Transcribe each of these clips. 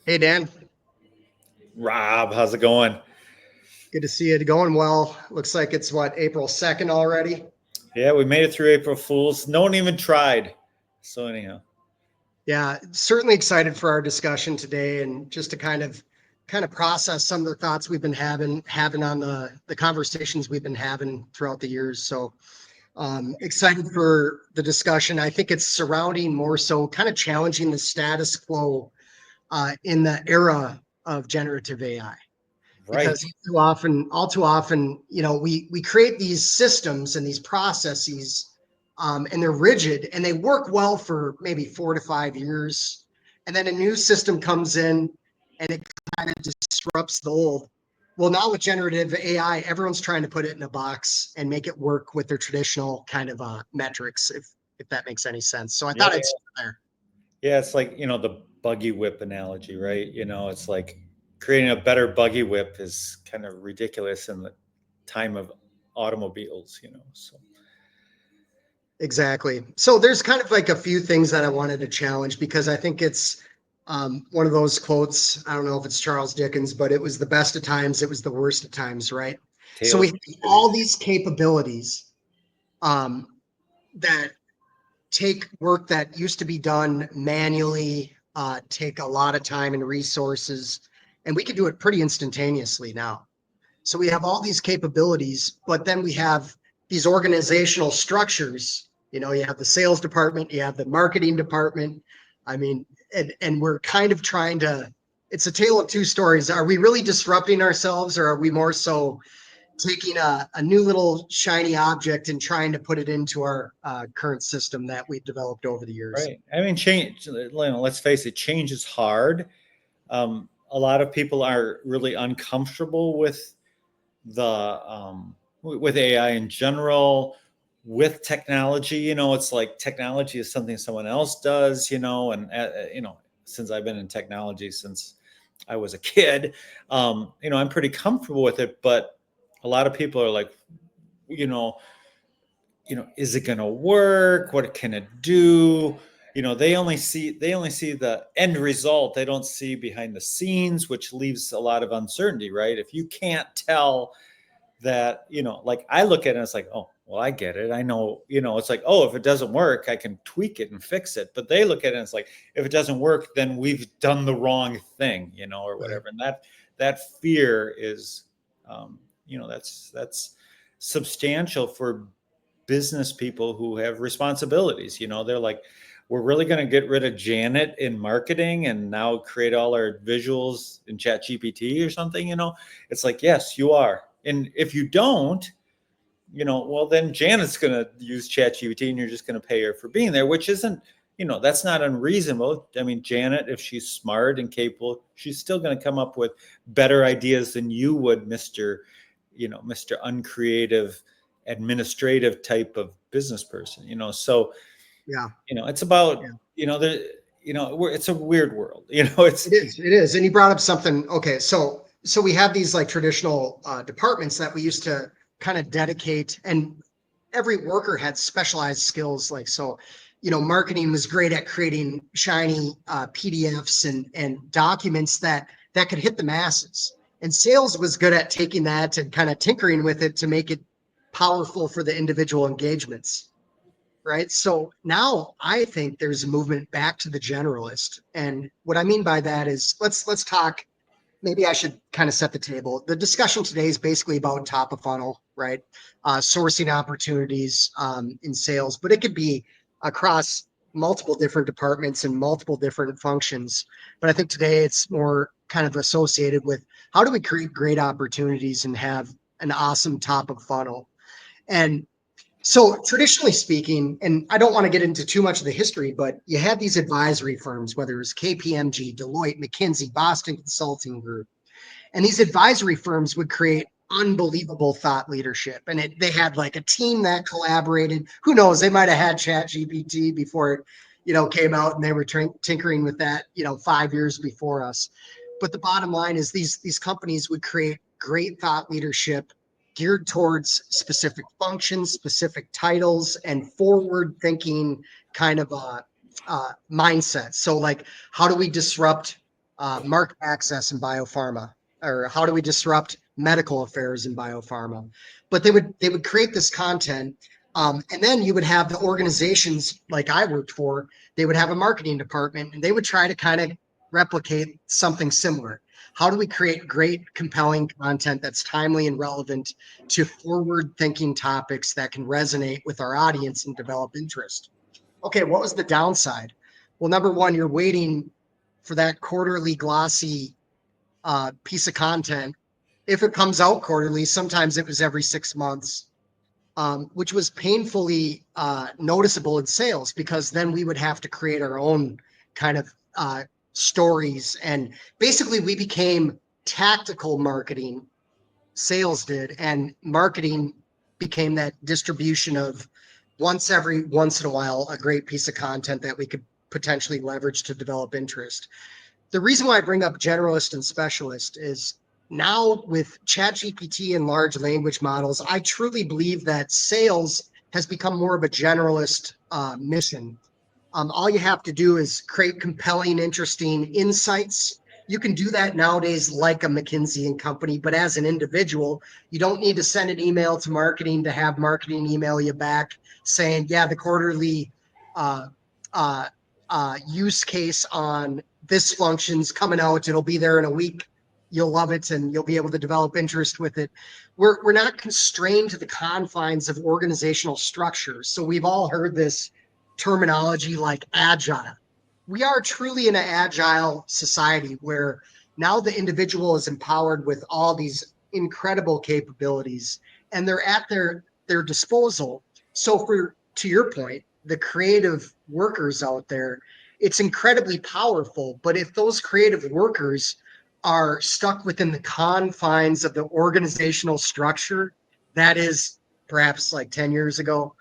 Hey, Dan. Rob, how's it going? Good to see it going well. Looks like it's April 2nd already. Yeah, we made it through April Fools. No one even tried. So anyhow, Yeah, certainly excited for our discussion today and just to kind of process some of the thoughts we've been having on the conversations we've been having throughout the years. So excited for the discussion. I think it's surrounding more so kind of challenging the status quo in the era of generative AI. Because right. all too often, we create these systems and these processes, and they're rigid and they work well for maybe 4 to 5 years, and then a new system comes in and it kind of disrupts the old. Well, now with generative AI, everyone's trying to put it in a box and make it work with their traditional kind of metrics, if that makes any sense. So I Yeah, thought I'd start there. yeah. It's like the buggy whip analogy, right? It's like creating a better buggy whip is kind of ridiculous in the time of automobiles. So Exactly. So there's kind of like a few things that I wanted to challenge because I think it's one of those quotes. I don't know if it's Charles Dickens, but it was the best of times, it was the worst of times, right? So Tale we of have Two all Cities. these capabilities um, that take work that used to be done manually, take a lot of time and resources, and we can do it pretty instantaneously now. So we have all these capabilities, but then we have these organizational structures. You have the sales department, you have the marketing department. I mean, and we're kind of trying to, it's a tale of two stories. Are we really disrupting ourselves, or are we more so taking a new little shiny object and trying to put it into our current system that we've developed over the years? Right. I mean, change. Let's face it, change is hard. A lot of people are really uncomfortable the with AI in general, with technology. It's like technology is something someone else does. And since I've been in technology since I was a kid, I'm pretty comfortable with it. But a lot of people are like, you know, is it going to work? What can it do? They only see the end result. They don't see behind the scenes, which leaves a lot of uncertainty, right? If you can't tell that, like I look at it and it's like, oh, well, I get it. I know, it's like, oh, if it doesn't work, I can tweak it and fix it. But they look at it and it's like, if it doesn't work, then we've done the wrong thing, or Right. whatever. And that fear is, that's substantial for business people who have responsibilities. They're like, we're really going to get rid of Janet in marketing and now create all our visuals in Chat GPT or something. It's like, yes, you are. And if you don't, well, then Janet's going to use Chat GPT and you're just going to pay her for being there, which isn't, that's not unreasonable. I mean, Janet, if she's smart and capable, she's still going to come up with better ideas than you would, Mr. Uncreative, administrative type of business person. So Yeah. it's about, Yeah. it's a weird world. It's It is. It is. And you brought up something. Okay, so we have these like traditional departments that we used to kind of dedicate, and every worker had specialized skills. Like so, marketing was great at creating shiny PDFs and documents that could hit the masses, and sales was good at taking that and kind of tinkering with it to make it powerful for the individual engagements. Right. So now I think there's a movement back to the generalist. And what I mean by that is let's talk. Maybe I should kind of set the table. The discussion today is basically about top of funnel, right? Sourcing opportunities in sales, but it could be across multiple different departments and multiple different functions. But I think today it's more kind of associated with how do we create great opportunities and have an awesome top of funnel. And so traditionally speaking, and I don't want to get into too much of the history, but you had these advisory firms, whether it was KPMG, Deloitte, McKinsey, Boston Consulting Group, and these advisory firms would create unbelievable thought leadership. And they had like a team that collaborated. Who knows? They might have had Chat GPT before it, came out, and they were tinkering with that, 5 years before us. But the bottom line is these companies would create great thought leadership geared towards specific functions, specific titles, and forward thinking kind of mindset. So like, how do we disrupt market access in biopharma, or how do we disrupt medical affairs in biopharma? But they would create this content, and then you would have the organizations like I worked for. They would have a marketing department, and they would try to kind of replicate something similar. How do we create great, compelling content that's timely and relevant to forward-thinking topics that can resonate with our audience and develop interest? Okay, what was the downside? Well, number one, you're waiting for that quarterly glossy piece of content. If it comes out quarterly, sometimes it was every 6 months, which was painfully noticeable in sales, because then we would have to create our own kind of stories. And basically, we became tactical marketing, sales did, and marketing became that distribution of every once in a while, a great piece of content that we could potentially leverage to develop interest. The reason why I bring up generalist and specialist is now with ChatGPT and large language models, I truly believe that sales has become more of a generalist mission. All you have to do is create compelling, interesting insights. You can do that nowadays like a McKinsey and Company, but as an individual, you don't need to send an email to marketing to have marketing email you back saying, yeah, the quarterly uh, uh, use case on this function's coming out. It'll be there in a week. You'll love it and you'll be able to develop interest with it. We're not constrained to the confines of organizational structures. So we've all heard this terminology like agile. We are truly in an agile society where now the individual is empowered with all these incredible capabilities, and they're at their disposal. So for, to your point, the creative workers out there, it's incredibly powerful. But if those creative workers are stuck within the confines of the organizational structure that is perhaps like 10 years ago,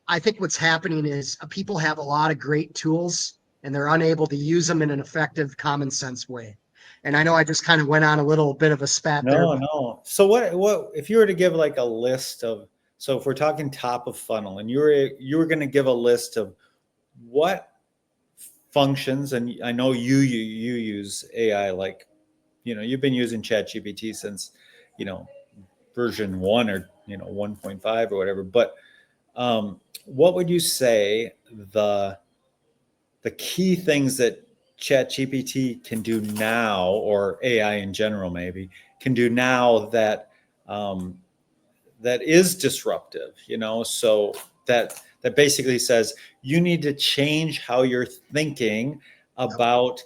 I think what's happening is people have a lot of great tools and they're unable to use them in an effective, common sense way. And I know I just kind of went on a little bit of a spat there. No. So what if you were to give like a list of, so if we're talking top of funnel and you were going to give a list of what functions, and I know you use AI, like, you've been using ChatGPT since, version 1 or 1.5 or whatever, but what would you say the key things that ChatGPT can do now, or AI in general maybe can do now, that is disruptive, so that basically says you need to change how you're thinking about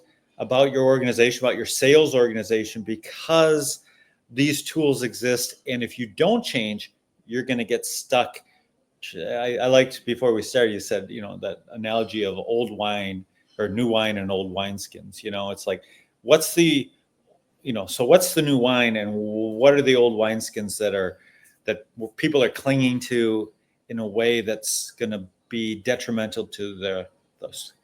your organization, about your sales organization, because these tools exist, and if you don't change, you're going to get stuck. I liked, before we started, you said, that analogy of old wine or new wine and old wineskins. It's like, what's the new wine, and what are the old wineskins that people are clinging to in a way that's going to be detrimental to the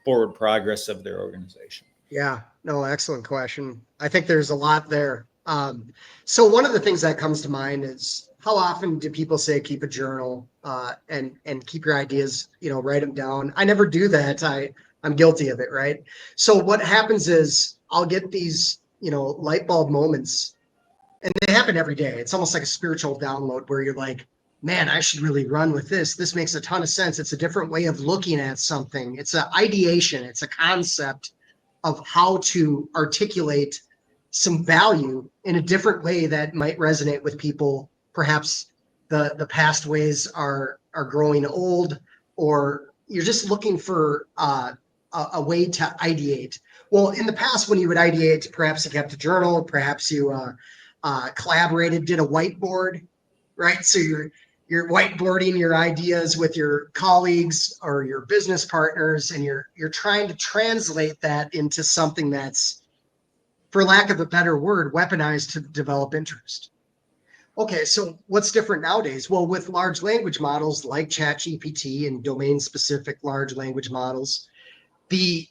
forward progress of their organization? Yeah, no, excellent question. I think there's a lot there. So one of the things that comes to mind is, how often do people say keep a journal and keep your ideas, write them down? I never do that. I'm guilty of it, right? So what happens is I'll get these, light bulb moments, and they happen every day. It's almost like a spiritual download where you're like, man, I should really run with this. This makes a ton of sense. It's a different way of looking at something. It's an ideation. It's a concept of how to articulate some value in a different way that might resonate with people. Perhaps the past ways are growing old, or you're just looking for a way to ideate. Well, in the past, when you would ideate, perhaps you kept a journal, perhaps you collaborated, did a whiteboard, right? So you're whiteboarding your ideas with your colleagues or your business partners, and you're trying to translate that into something that's, for lack of a better word, weaponized to develop interest. Okay, so what's different nowadays? Well, with large language models like ChatGPT and domain-specific large language models, the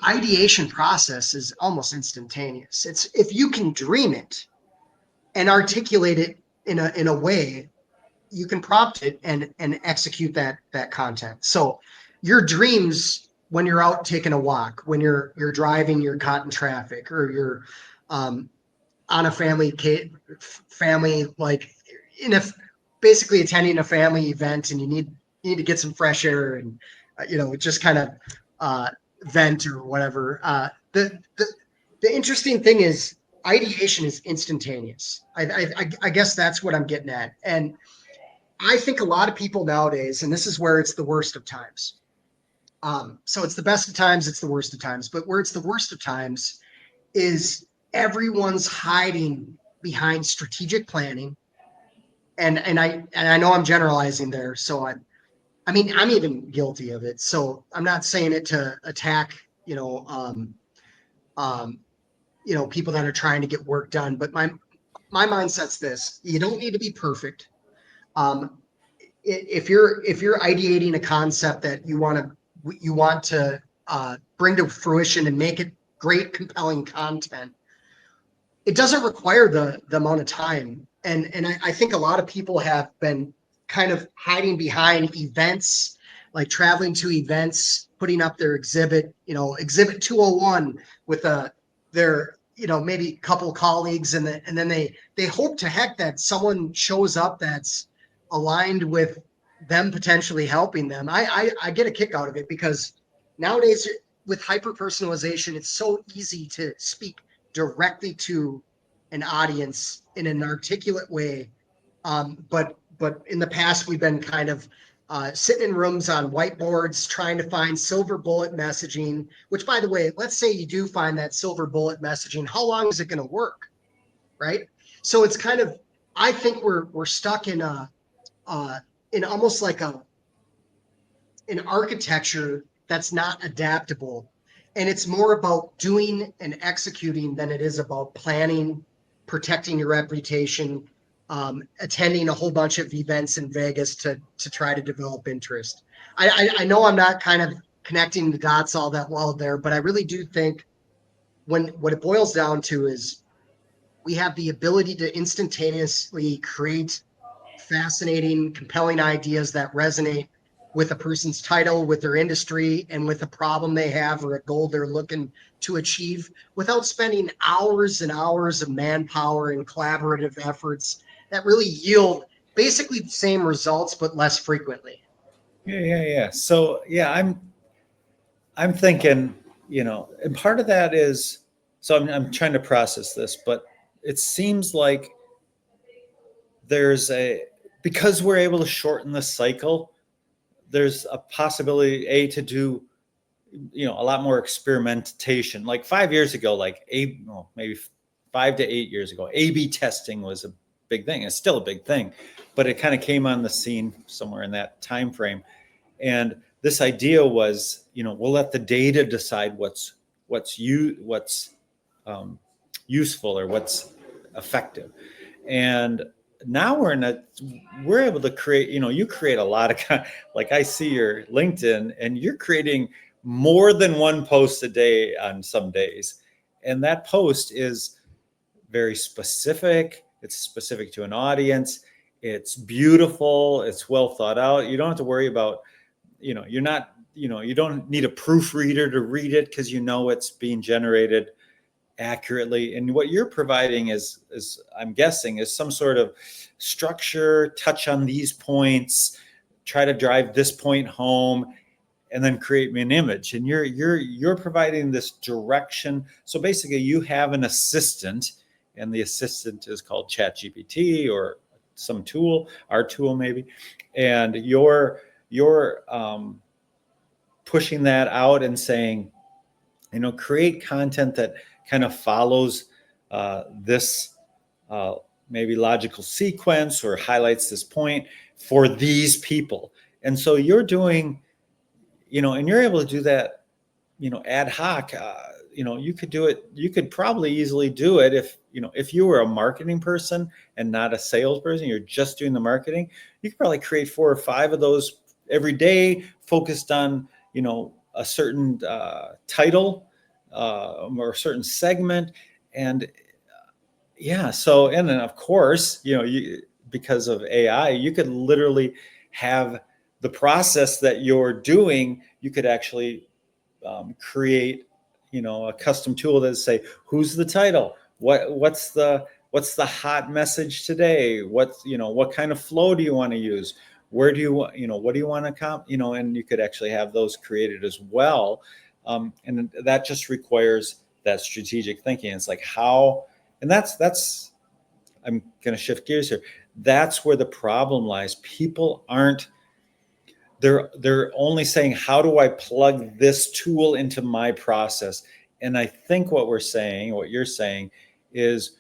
ideation process is almost instantaneous. It's, if you can dream it and articulate it in a way, you can prompt it and execute that content. So your dreams when you're out taking a walk, when you're driving, you're caught in traffic, or you're on a family, like in a basically attending a family event, and you need to get some fresh air, and just kind of vent or whatever. The interesting thing is ideation is instantaneous. I guess that's what I'm getting at. And I think a lot of people nowadays, and this is where it's the worst of times. So it's the best of times, it's the worst of times, but where it's the worst of times is everyone's hiding behind strategic planning. And I know I'm generalizing there. So I mean, I'm even guilty of it. So I'm not saying it to attack, um, people that are trying to get work done, but my mindset's this: you don't need to be perfect. Um, if you're ideating a concept that you want to bring to fruition and make it great, compelling content, it doesn't require the amount of time. And I think a lot of people have been kind of hiding behind events, like traveling to events, putting up their exhibit 201 with their maybe a couple colleagues, and then they hope to heck that someone shows up that's aligned with them potentially helping them. I get a kick out of it because nowadays with hyper personalization, it's so easy to speak directly to an audience in an articulate way. But in the past, we've been kind of sitting in rooms on whiteboards trying to find silver bullet messaging, which, by the way, let's say you do find that silver bullet messaging. How long is it going to work? Right. So it's kind of, I think we're stuck in in almost like an architecture that's not adaptable. And it's more about doing and executing than it is about planning, protecting your reputation, attending a whole bunch of events in Vegas to try to develop interest. I know I'm not kind of connecting the dots all that well there, but I really do think what it boils down to is we have the ability to instantaneously create fascinating, compelling ideas that resonate with a person's title, with their industry, and with a problem they have or a goal they're looking to achieve without spending hours and hours of manpower and collaborative efforts that really yield basically the same results but less frequently. Yeah. So yeah, I'm thinking, and part of that is, so I'm trying to process this, but it seems like there's because we're able to shorten the cycle, there's a possibility to do, a lot more experimentation. Like 5 years ago, maybe 5 to 8 years ago, A/B testing was a big thing. It's still a big thing, but it kind of came on the scene somewhere in that time frame. And this idea was, we'll let the data decide what's useful or what's effective. And now we're able to create, you create a lot of, like I see your LinkedIn, and you're creating more than one post a day on some days. And that post is very specific. It's specific to an audience. It's beautiful. It's well thought out. You don't have to worry about, you're not, you don't need a proofreader to read it because it's being generated accurately. And what you're providing is I'm guessing, is some sort of structure, touch on these points, try to drive this point home, and then create me an image. And you're providing this direction. So basically you have an assistant, and the assistant is called ChatGPT or some tool, our tool maybe. And you're pushing that out and saying, create content that kind of follows this maybe logical sequence or highlights this point for these people. And so you're doing, and you're able to do that, ad hoc. You could do it. You could probably easily do it if you were a marketing person and not a salesperson, you're just doing the marketing. You could probably create 4 or 5 of those every day, focused on, a certain title or a certain segment. And so, and then of course, because of AI, you could literally have the process that you're doing, you could actually create, a custom tool that say, who's the title? What's the hot message today? What kind of flow do you want to use? Where do you want, what do you want to and you could actually have those created as well. And that just requires that strategic thinking. It's like how, and that's, I'm going to shift gears here. That's where the problem lies. People they're only saying, how do I plug this tool into my process? And I think what you're saying is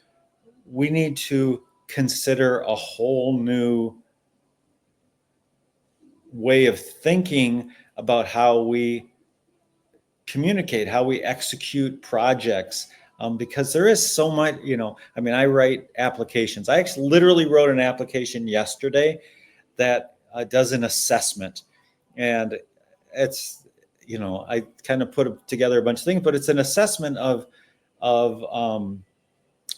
we need to consider a whole new way of thinking about how we communicate, how we execute projects. Because there is so much, I write applications. I actually literally wrote an application yesterday that does an assessment. And it's, I kind of put together a bunch of things, but it's an assessment of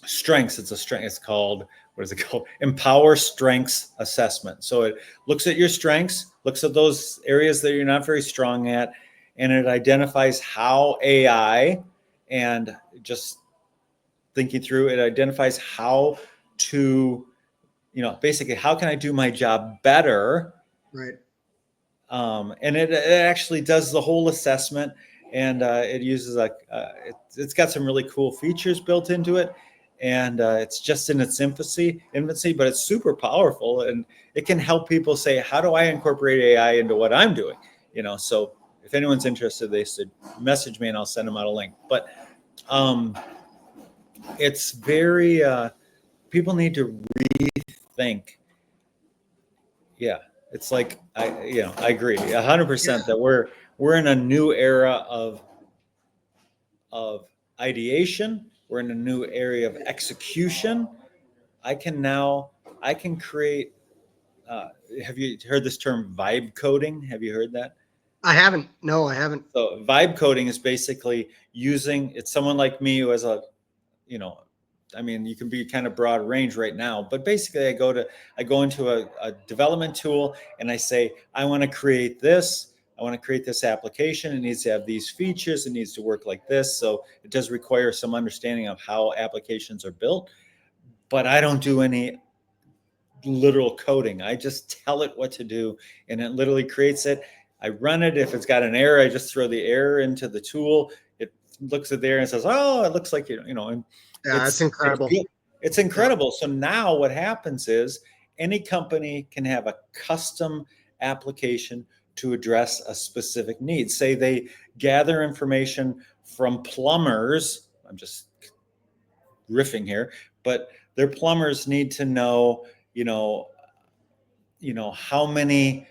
strengths. It's called, what is it called? Empower Strengths Assessment. So it looks at your strengths, looks at those areas that you're not very strong at, and it identifies how AI, and just thinking through, it identifies how to, basically, how can I do my job better? Right. And it actually does the whole assessment, and it uses it's got some really cool features built into it, and it's just in its infancy, but it's super powerful, and it can help people say, how do I incorporate AI into what I'm doing? So if anyone's interested, they should message me and I'll send them out a link. But it's very, people need to rethink. Yeah. It's like, I agree 100% that we're in a new era of ideation. We're in a new area of execution. I can create, have you heard this term vibe coding? Have you heard that? I haven't. No, I haven't. So vibe coding is basically it's someone like me who has you can be kind of broad range right now, but basically I go into a development tool and I say, I want to create this application. It needs to have these features. It needs to work like this. So it does require some understanding of how applications are built, but I don't do any literal coding. I just tell it what to do and it literally creates it. I run it. If it's got an error, I just throw the error into the tool. It looks at the error and says, oh, it looks like, and Yeah, that's incredible. It's incredible. So now what happens is any company can have a custom application to address a specific need. Say they gather information from plumbers. I'm just riffing here, but their plumbers need to know, how many,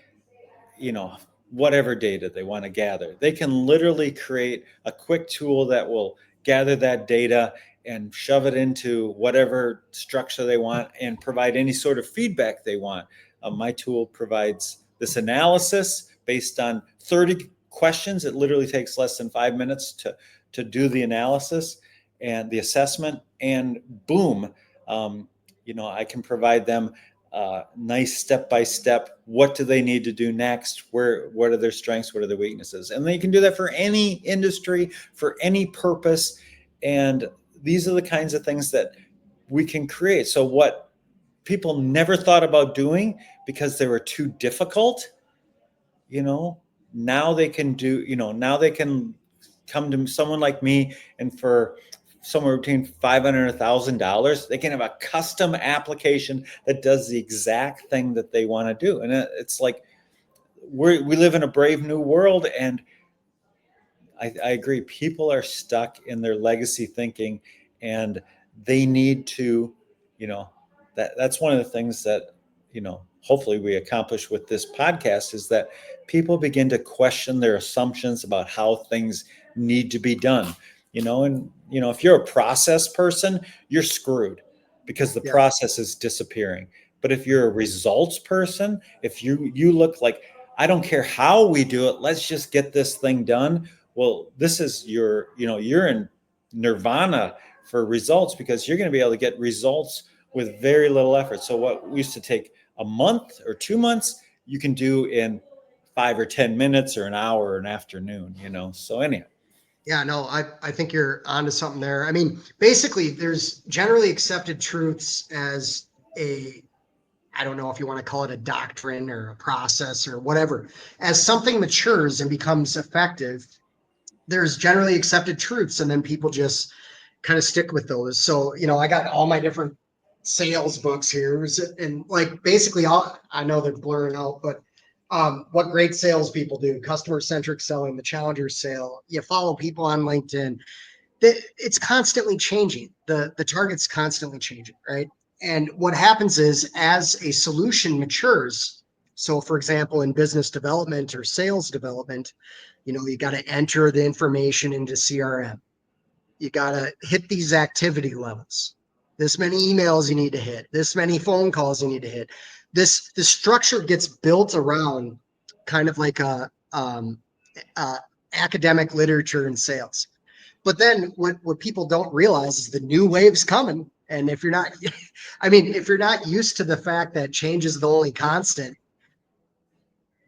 whatever data they want to gather. They can literally create a quick tool that will gather that data and shove it into whatever structure they want and provide any sort of feedback they want. My tool provides this analysis based on 30 questions. It literally takes less than 5 minutes to do the analysis and the assessment, and boom, I can provide them nice step-by-step. What do they need to do next? What are their strengths? What are their weaknesses? And they can do that for any industry, for any purpose. And these are the kinds of things that we can create. So what people never thought about doing because they were too difficult, now they can do, now they can come to someone like me, and for somewhere between $500 and $1,000, they can have a custom application that does the exact thing that they want to do. And it's like, we live in a brave new world. And I agree. People are stuck in their legacy thinking, and they need to, that's one of the things that, hopefully we accomplish with this podcast, is that people begin to question their assumptions about how things need to be done, and, if you're a process person, you're screwed because the process is disappearing. But if you're a results person, if you look like, I don't care how we do it, let's just get this thing done. Well, this is you're in nirvana for results, because you're going to be able to get results with very little effort. So what used to take a month or 2 months, you can do in 5 or 10 minutes or an hour or an afternoon, So anyhow. Yeah, no, I think you're onto something there. I mean, basically, there's generally accepted truths as I don't know if you want to call it a doctrine or a process or whatever. As something matures and becomes effective, there's generally accepted truths, and then people just kind of stick with those. So, I got all my different sales books here, and like basically all I know they're blurring out, but what great salespeople do, customer centric selling, the challenger sale. You follow people on LinkedIn. It's constantly changing. The target's constantly changing, right? And what happens is as a solution matures, so for example, in business development or sales development, you got to enter the information into CRM. You got to hit these activity levels. This many emails you need to hit, this many phone calls you need to hit. The structure gets built around kind of like a academic literature in sales. But then what people don't realize is the new wave's coming. And if you're not, I mean, if you're not used to the fact that change is the only constant,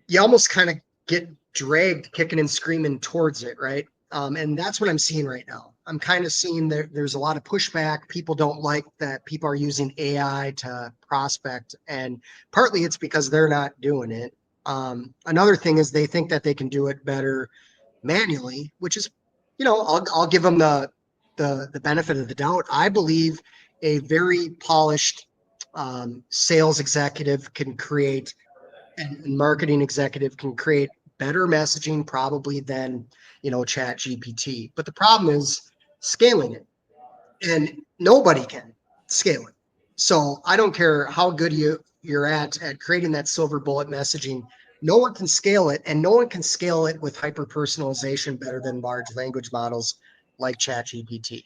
you almost kind of get dragged kicking and screaming towards it, right? And that's what I'm seeing right now. I'm kind of seeing there's a lot of pushback. People don't like that people are using AI to prospect, and partly it's because they're not doing it. Another thing is they think that they can do it better manually, which is, I'll give them the benefit of the doubt. I believe a very polished sales executive can create and marketing executive can create better messaging probably than chat gpt, but the problem is scaling it, and nobody can scale it. So I don't care how good you're at creating that silver bullet messaging, no one can scale it, and no one can scale it with hyper personalization better than large language models like chat gpt.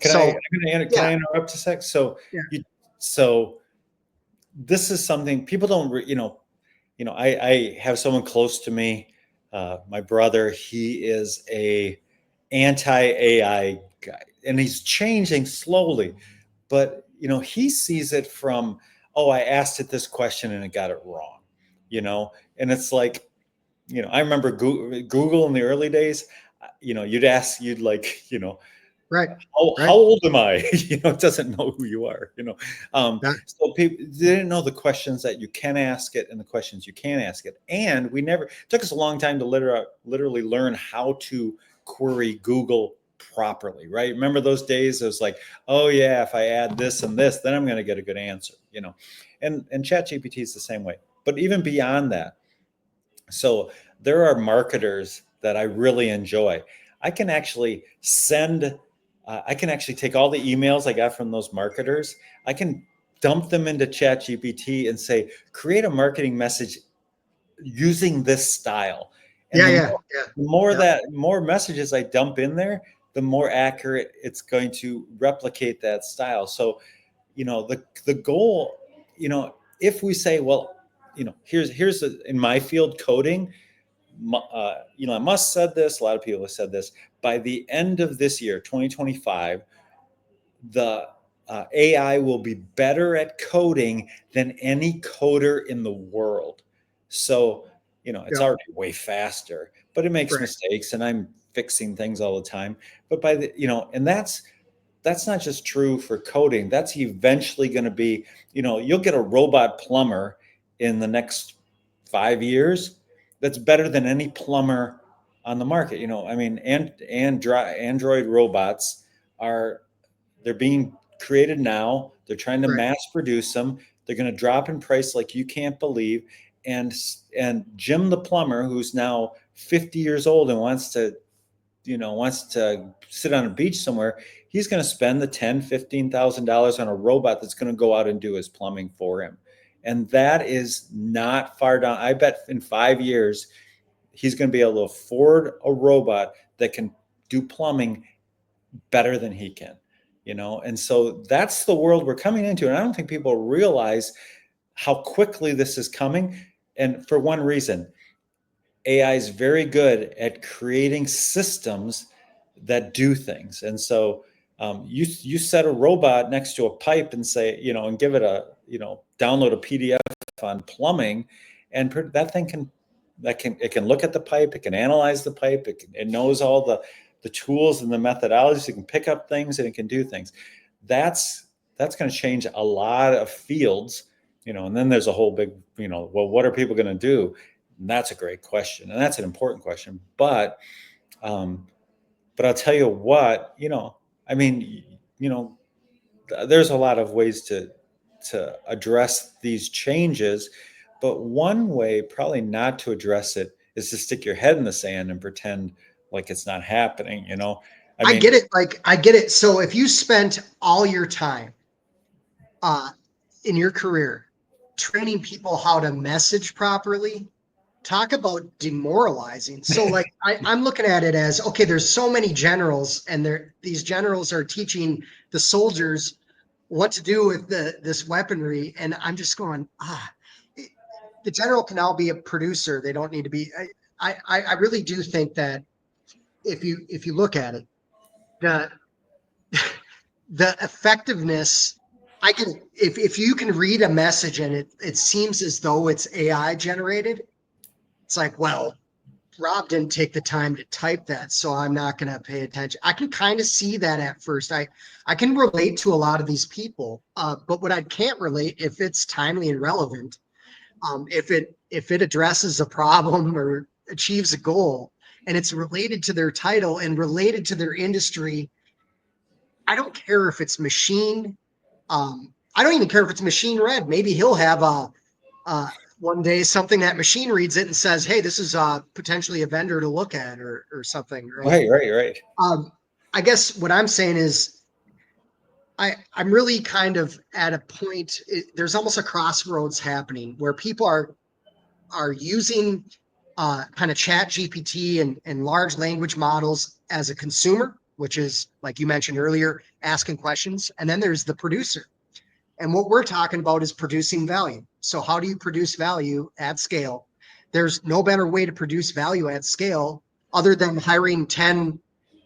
So Can yeah, I interrupt a sec? So yeah, so this is something people don't, I have someone close to me, my brother. He is a anti-AI guy, and he's changing slowly. But he sees it from, oh, I asked it this question and it got it wrong. And it's like, I remember Google in the early days. You'd like, right, how right. old am I? It doesn't know who you are. That, So people they didn't know the questions that you can ask it and the questions you can't ask it. And it took us a long time to literally learn how to query Google properly, right? Remember those days? It was like, oh yeah, if I add this and this, then I'm going to get a good answer. And ChatGPT is the same way. But even beyond that, so there are marketers that I really enjoy. I can actually I can actually take all the emails I got from those marketers. I can dump them into ChatGPT and say, create a marketing message using this style. And yeah, the yeah, more, yeah, the more yeah. that more messages I dump in there, the more accurate it's going to replicate that style. So, the goal, if we say, well, here's in my field, coding. Elon Musk said this. A lot of people have said this. By the end of this year, 2025, the AI will be better at coding than any coder in the world. So, it's Yep, already way faster, but it makes right. mistakes, and I'm fixing things all the time. But and that's not just true for coding. That's eventually going to be, you'll get a robot plumber in the next 5 years that's better than any plumber on the market. I mean, and Android robots are they're being created now. They're trying to Right. mass produce them. They're going to drop in price like you can't believe. And Jim the plumber, who's now 50 years old and wants to sit on a beach somewhere, he's going to spend the $10,000-$15,000 on a robot that's going to go out and do his plumbing for him. And that is not far down. I bet in 5 years, he's going to be able to afford a robot that can do plumbing better than he can, And so that's the world we're coming into. And I don't think people realize how quickly this is coming. And for one reason, AI is very good at creating systems that do things. And so you set a robot next to a pipe and say, and give it download a PDF on plumbing, and that thing can it can look at the pipe, it can analyze the pipe, it knows all the tools and the methodologies, it can pick up things and it can do things. That's going to change a lot of fields, and then there's a whole big, well, what are people going to do? And that's a great question. And that's an important question. But I'll tell you what, I mean, there's a lot of ways to address these changes, but one way probably not to address it is to stick your head in the sand and pretend like it's not happening. I get it. I get it. So if you spent all your time in your career training people how to message properly, talk about demoralizing. So like I'm looking at it as, okay, there's so many generals, and these generals are teaching the soldiers what to do with this weaponry. And I'm just going, the general can now be a producer. They don't need to be. I really do think that if you look at it, the effectiveness, I can, if you can read a message and it seems as though it's AI generated, it's like, well, Rob didn't take the time to type that, so I'm not going to pay attention. I can kind of see that at first. I can relate to a lot of these people, but what I can't relate, if it's timely and relevant, if it addresses a problem or achieves a goal, and it's related to their title and related to their industry. I don't care if it's machine. I don't even care if it's machine read. Maybe he'll have one day something that machine reads it and says, hey, this is potentially a vendor to look at or something. Right. I guess what I'm saying is I'm really kind of at a point, there's almost a crossroads happening where people are using kind of chat GPT and large language models as a consumer, which is, like you mentioned earlier, asking questions. And then there's the producer. And what we're talking about is producing value. So how do you produce value at scale? There's no better way to produce value at scale other than hiring 10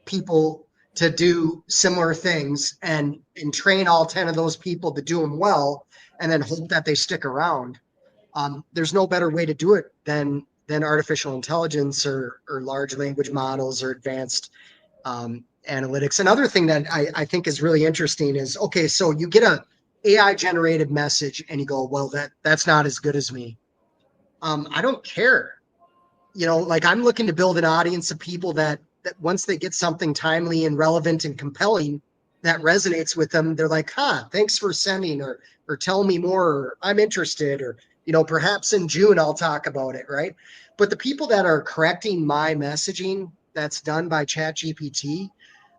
people to do similar things and train all 10 of those people to do them well, and then hope that they stick around. There's no better way to do it than artificial intelligence or large language models or advanced analytics. Another thing that I think is really interesting is, okay, so you get a AI generated message and you go, well, that's not as good as me. I don't care. Like I'm looking to build an audience of people that once they get something timely and relevant and compelling that resonates with them, they're like, thanks for sending or tell me more, or I'm interested, or, perhaps in June I'll talk about it. Right. But the people that are correcting my messaging that's done by ChatGPT,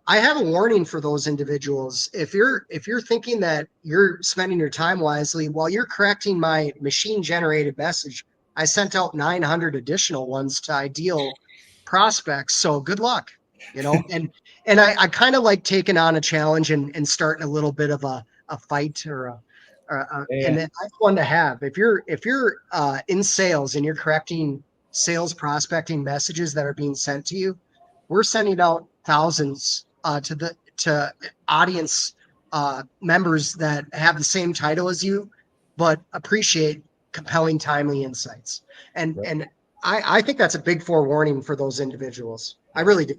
I have a warning for those individuals. If you're thinking that you're spending your time wisely while you're correcting my machine generated message, I sent out 900 additional ones to ideal prospects. So good luck, and I kind of like taking on a challenge and starting a little bit of a fight and that's one to have. If you're in sales and you're correcting sales prospecting messages that are being sent to you, we're sending out thousands to audience members that have the same title as you, but appreciate compelling, timely insights. And I think that's a big forewarning for those individuals. I really do.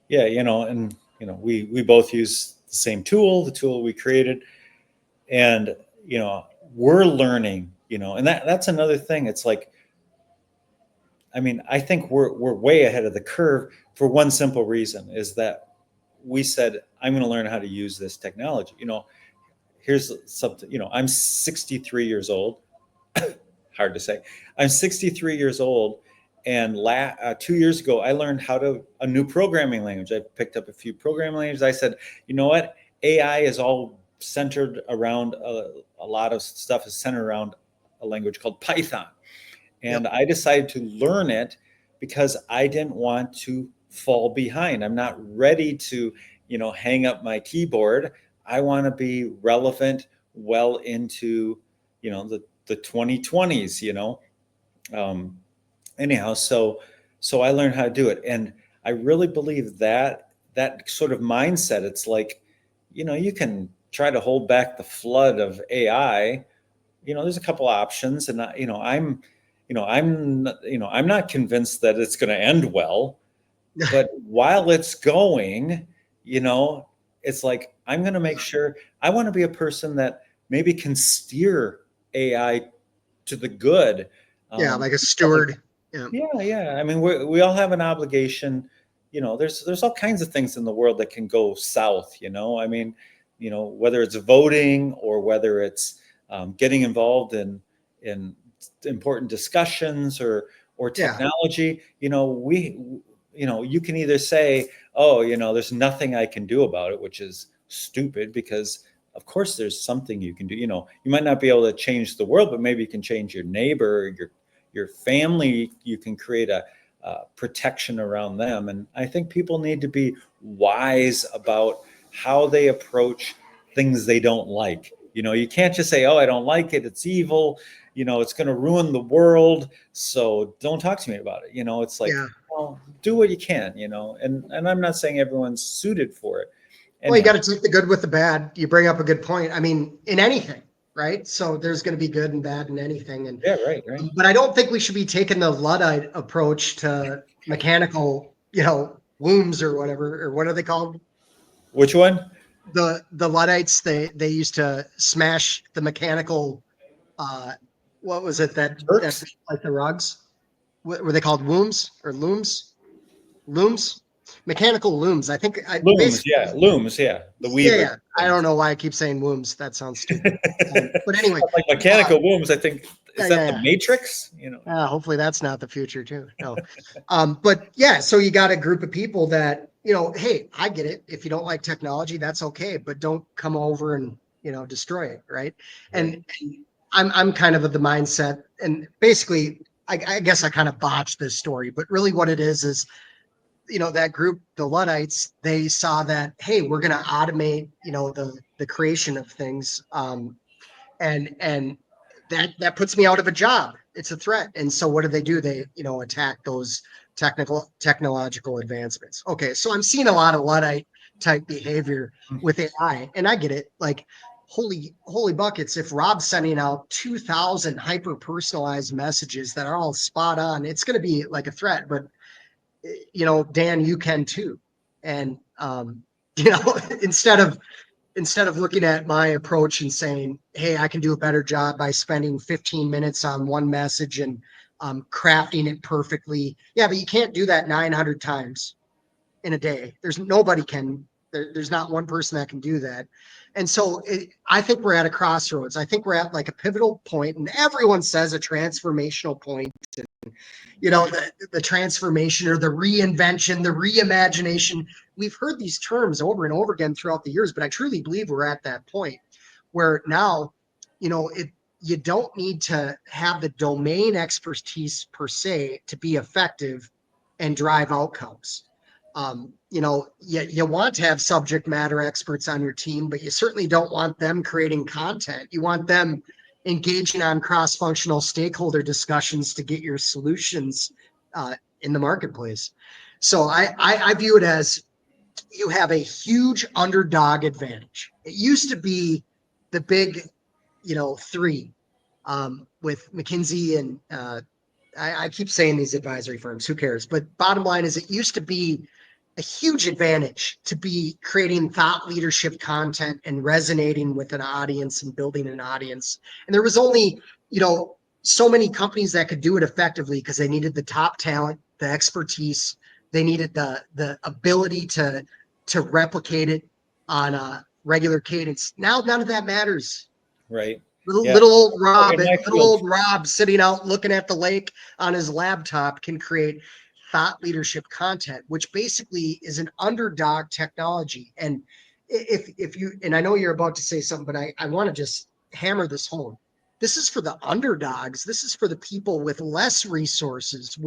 Yeah, and we both use the same tool, the tool we created, and we're learning, and that's another thing. It's like, I mean, I think we're way ahead of the curve for one simple reason, is that we said, I'm going to learn how to use this technology. Here's something, I'm 63 years old. Hard to say. I'm 63 years old. And 2 years ago, I learned a new programming language. I picked up a few programming languages. I said, you know what? AI is all centered around, a lot of stuff is centered around a language called Python. And I decided to learn it because I didn't want to fall behind. I'm not ready to, hang up my keyboard. I want to be relevant well into, the 2020s, anyhow. So I learned how to do it. And I really believe that sort of mindset, it's like, you can try to hold back the flood of AI. There's a couple options, and I'm not convinced that it's going to end well, but while it's going, it's like, I'm going to make sure I want to be a person that maybe can steer AI to the good. Yeah, like a Like, steward. Yeah. yeah. I mean, we all have an obligation. There's all kinds of things in the world that can go south. I mean, whether it's voting or whether it's getting involved in important discussions or Yeah. technology. You can either say, oh, there's nothing I can do about it, which is stupid, because of course there's something you can do. You might not be able to change the world, but maybe you can change your neighbor, your family. You can create a protection around them. And I think people need to be wise about how they approach things they don't like. You can't just say, oh, I don't like it, it's evil, it's going to ruin the world, so don't talk to me about it. It's like, Yeah. well, do what you can, and I'm not saying everyone's suited for it. Well, you Anyhow, got to take the good with the bad. You bring up a good point. I mean, in anything, right? So there's going to be good and bad in anything. And yeah, right. but I don't think we should be taking the Luddite approach to mechanical, looms or whatever, or what are they called? Which one? The Luddites, they used to smash the mechanical, what was it that Turks? like the rugs? What were they called? Wombs or looms? Looms? Mechanical looms. I think I Looms, basically, yeah, looms, yeah, the yeah, weavers yeah. I things. don't know why I keep saying wombs. That sounds stupid. But anyway, Like uh, mechanical wombs, I think, yeah, is yeah, that the yeah. Matrix? Hopefully that's not the future too. No. But yeah, so you got a group of people that, hey, I get it. If you don't like technology, that's okay, but don't come over and, destroy it. Right. Right. And I'm kind of the mindset, and basically I guess I kind of botched this story, but really what it is, that group, the Luddites, they saw that, hey, we're going to automate, the creation of things. And that puts me out of a job. It's a threat. And so what do? They, attack those technological advancements. Okay, so I'm seeing a lot of Luddite type behavior with AI, and I get it. Like, holy buckets, if Rob's sending out 2,000 hyper personalized messages that are all spot on, it's going to be like a threat. But Dan, you can too. And instead of looking at my approach and saying, hey, I can do a better job by spending 15 minutes on one message and crafting it perfectly. Yeah, but you can't do that 900 times in a day. There's not one person that can do that. And so I think we're at a crossroads. I think we're at like a pivotal point, and everyone says a transformational point. The transformation or the reinvention, the reimagination. We've heard these terms over and over again throughout the years, but I truly believe we're at that point where now, you don't need to have the domain expertise per se to be effective and drive outcomes. You want to have subject matter experts on your team, but you certainly don't want them creating content. You want them engaging on cross-functional stakeholder discussions to get your solutions in the marketplace. So I view it as you have a huge underdog advantage. It used to be the big, three with McKinsey and I keep saying these advisory firms, who cares? But bottom line is it used to be a huge advantage to be creating thought leadership content and resonating with an audience and building an audience. And there was only, so many companies that could do it effectively because they needed the top talent, the expertise, they needed the ability to replicate it on a regular cadence. Now none of that matters. Right. Little, Yeah. little old Rob, In my little field, old Rob sitting out looking at the lake on his laptop can create thought leadership content, which basically is an underdog technology. And if you, and I know you're about to say something, but I want to just hammer this home. This is for the underdogs. This is for the people with less resources.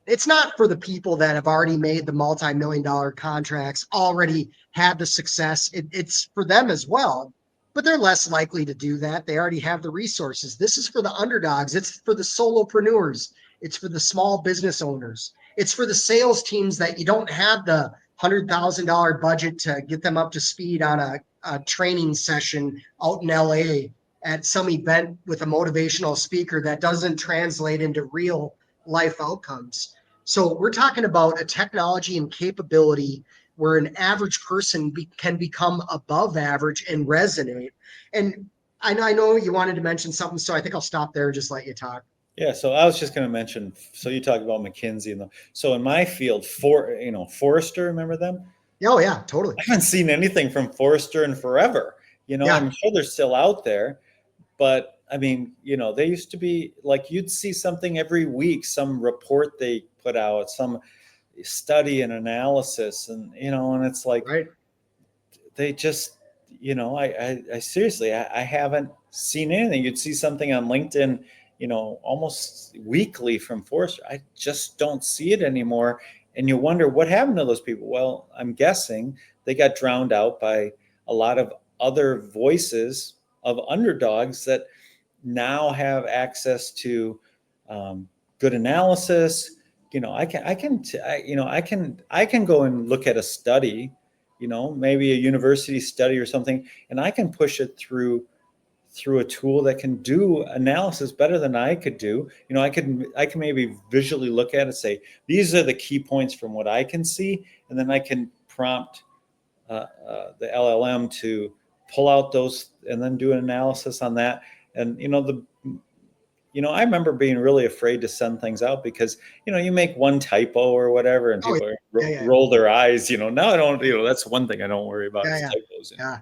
It's not for the people that have already made the multi-million dollar contracts, already had the success. It's for them as well, but they're less likely to do that. They already have the resources. This is for the underdogs. It's for the solopreneurs. It's for the small business owners. It's for the sales teams that you don't have the $100,000 budget to get them up to speed on a training session out in LA at some event with a motivational speaker that doesn't translate into real life outcomes. So we're talking about a technology and capability where an average person can become above average and resonate. And I know you wanted to mention something, so I think I'll stop there and just let you talk. Yeah, so I was just going to mention. So you talked about McKinsey, so in my field, Forrester, remember them? Oh yeah, totally. I haven't seen anything from Forrester in forever. Yeah. I'm sure they're still out there, but I mean, they used to be like you'd see something every week, some report they put out, some study and analysis, and it's like Right. they just, I seriously, I haven't seen anything. You'd see something on LinkedIn, almost weekly from Forrester. I just don't see it anymore. And you wonder what happened to those people. Well, I'm guessing they got drowned out by a lot of other voices of underdogs that now have access to good analysis. I can go and look at a study, maybe a university study or something, and I can push it through a tool that can do analysis better than I could do. I can maybe visually look at it and say, these are the key points from what I can see, and then I can prompt the LLM to pull out those and then do an analysis on that. And I remember being really afraid to send things out because you make one typo or whatever, and Oh people yeah. roll their eyes. Now I don't. That's one thing I don't worry about is Yeah. typos. Yeah.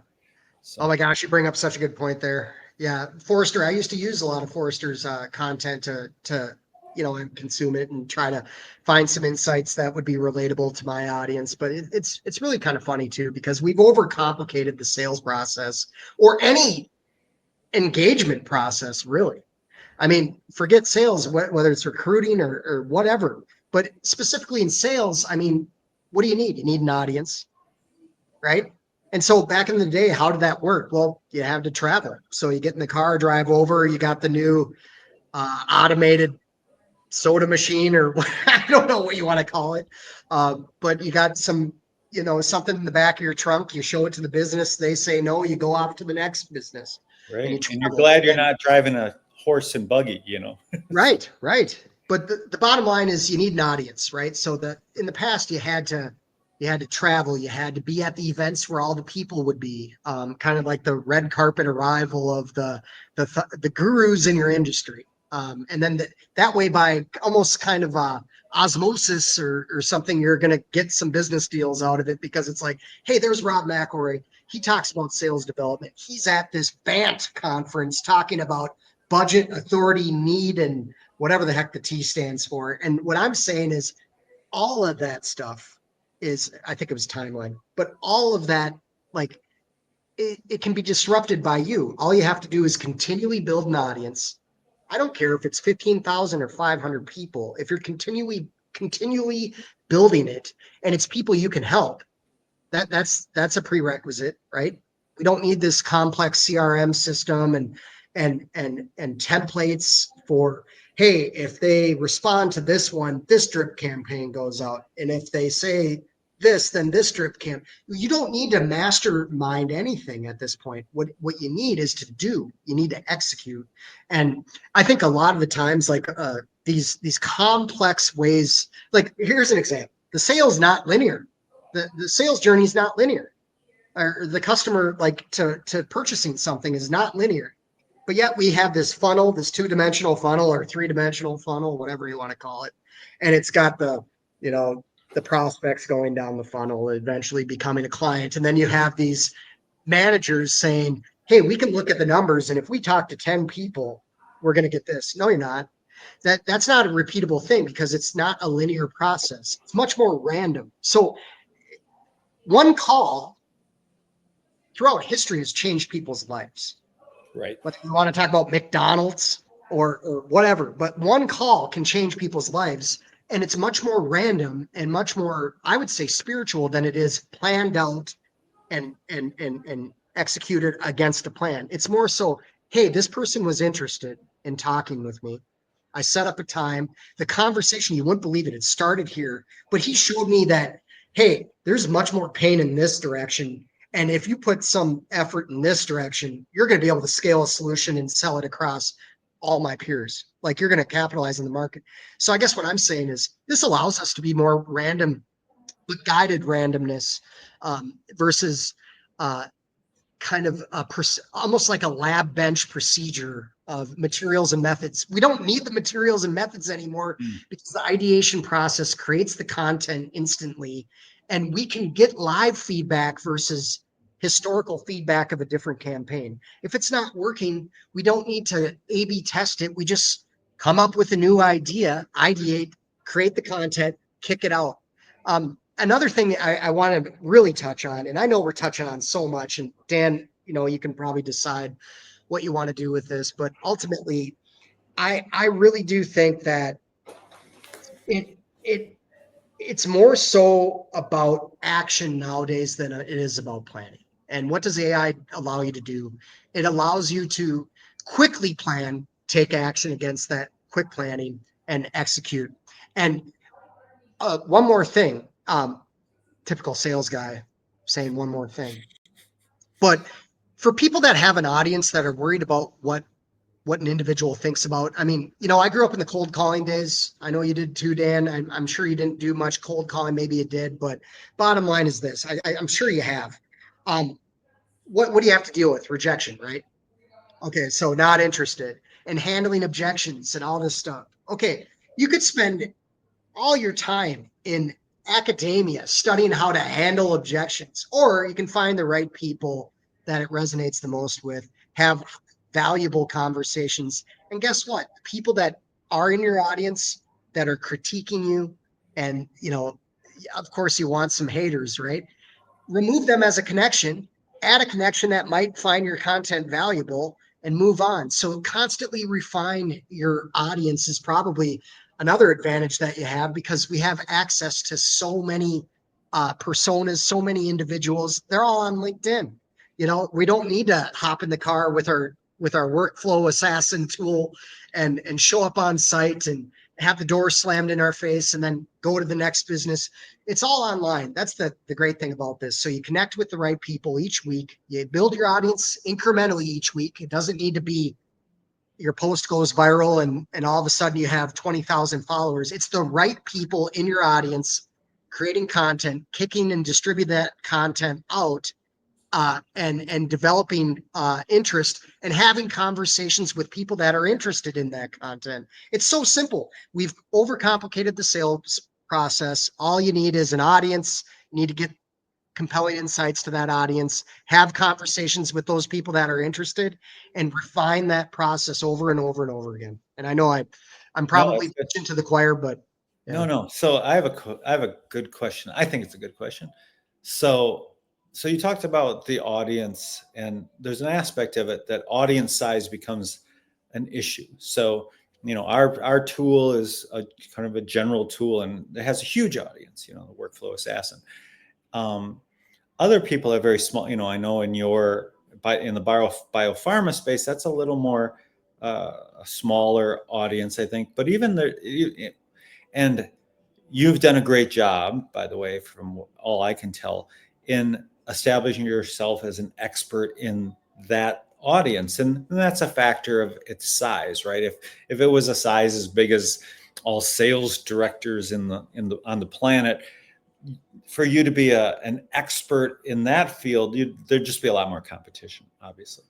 So. Oh my gosh, you bring up such a good point there. Yeah, Forrester. I used to use a lot of Forrester's content to and consume it and try to find some insights that would be relatable to my audience. But it's really kind of funny too because we've overcomplicated the sales process or any engagement process, really. I mean, forget sales, whether it's recruiting or whatever, but specifically in sales, I mean, what do you need? You need an audience, right? And so back in the day, how did that work? Well, you have to travel. So you get in the car, drive over, you got the new automated soda machine, or I don't know what you want to call it. But you got some, something in the back of your trunk, you show it to the business, they say no, you go off to the next business. And you Right. And you're travel. glad you're not driving a horse and buggy. Right, right. But the bottom line is you need an audience, right? So in the past you had to travel, you had to be at the events where all the people would be, kind of like the red carpet arrival of the gurus in your industry. And then that way, by almost kind of osmosis or something, you're going to get some business deals out of it because it's like, hey, there's Rob McElroy. He talks about sales development. He's at this BANT conference talking about budget, authority, need, and whatever the heck the T stands for. And what I'm saying is all of that stuff is, I think it was timeline, but all of that, like it can be disrupted by you. All you have to do is continually build an audience. I don't care if it's 15,000 or 500 people. If you're continually building it and it's people you can help, that's a prerequisite, right? We don't need this complex CRM system and templates for, hey, if they respond to this one, this drip campaign goes out. And if they say this, then this drip camp. You don't need to mastermind anything at this point. What you need is to do. You need to execute. And I think a lot of the times, like these complex ways, like here's an example. The sale's not linear. The sales journey is not linear, or the customer like to purchasing something is not linear. But yet we have this funnel, this 2-dimensional funnel or 3-dimensional funnel, whatever you want to call it. And it's got the prospects going down the funnel, eventually becoming a client. And then you have these managers saying, hey, we can look at the numbers. And if we talk to 10 people, we're going to get this. No, you're not. That's not a repeatable thing because it's not a linear process. It's much more random. So one call throughout history has changed people's lives. Right. Whether you want to talk about McDonald's or whatever, but one call can change people's lives. And it's much more random and much more, I would say, spiritual than it is planned out and executed against a plan. It's more so, hey, this person was interested in talking with me. I set up a time. The conversation, you wouldn't believe it, it started here, but he showed me that, hey, there's much more pain in this direction. And if you put some effort in this direction, you're going to be able to scale a solution and sell it across all my peers. Like you're going to capitalize in the market. So I guess what I'm saying is this allows us to be more random, but guided randomness versus kind of almost like a lab bench procedure of materials and methods. We don't need the materials and methods anymore because the ideation process creates the content instantly, and we can get live feedback versus historical feedback of a different campaign. If it's not working, we don't need to A/B test it. We just come up with a new idea, ideate, create the content, kick it out. Another thing I want to really touch on, and I know we're touching on so much, and Dan, you can probably decide what you want to do with this, but ultimately, I really do think that it's more so about action nowadays than it is about planning. And what does AI allow you to do? It allows you to quickly plan, take action against that quick planning, and execute. And one more thing, typical sales guy saying one more thing. But for people that have an audience that are worried about what an individual thinks about, I mean, I grew up in the cold calling days. I know you did too, Dan. I'm sure you didn't do much cold calling. Maybe you did, but bottom line is this: I'm sure you have. What do you have to deal with? Rejection, right? Okay, so not interested, and handling objections and all this stuff. Okay, you could spend all your time in academia studying how to handle objections, or you can find the right people that it resonates the most with, have valuable conversations. And guess what? People that are in your audience that are critiquing you, and of course you want some haters, right? Remove them as a connection, add a connection that might find your content valuable, and move on. So constantly refine your audience is probably another advantage that you have, because we have access to so many personas, so many individuals. They're all on LinkedIn. We don't need to hop in the car with our workflow assassin tool and show up on site and have the door slammed in our face and then go to the next business. It's all online. That's the great thing about this. So you connect with the right people each week. You build your audience incrementally each week. It doesn't need to be your post goes viral and all of a sudden you have 20,000 followers. It's the right people in your audience creating content, kicking and distribute that content out, and developing interest and having conversations with people that are interested in that content. It's so simple. We've overcomplicated the sales process. All you need is an audience. You need to get compelling insights to that audience, have conversations with those people that are interested, and refine that process over and over and over again. And I know I'm probably preaching to the choir, but yeah. No. So I have a good question. I think it's a good question. So you talked about the audience, and there's an aspect of it that audience size becomes an issue. So, our tool is a kind of a general tool, and it has a huge audience, the Workflow Assassin. Other people are very small. I know in the biopharma space, that's a little more a smaller audience, I think. But even there, and you've done a great job, by the way, from all I can tell, in establishing yourself as an expert in that audience, and that's a factor of its size, right? If it was a size as big as all sales directors on the planet, for you to be an expert in that field, there'd just be a lot more competition, obviously.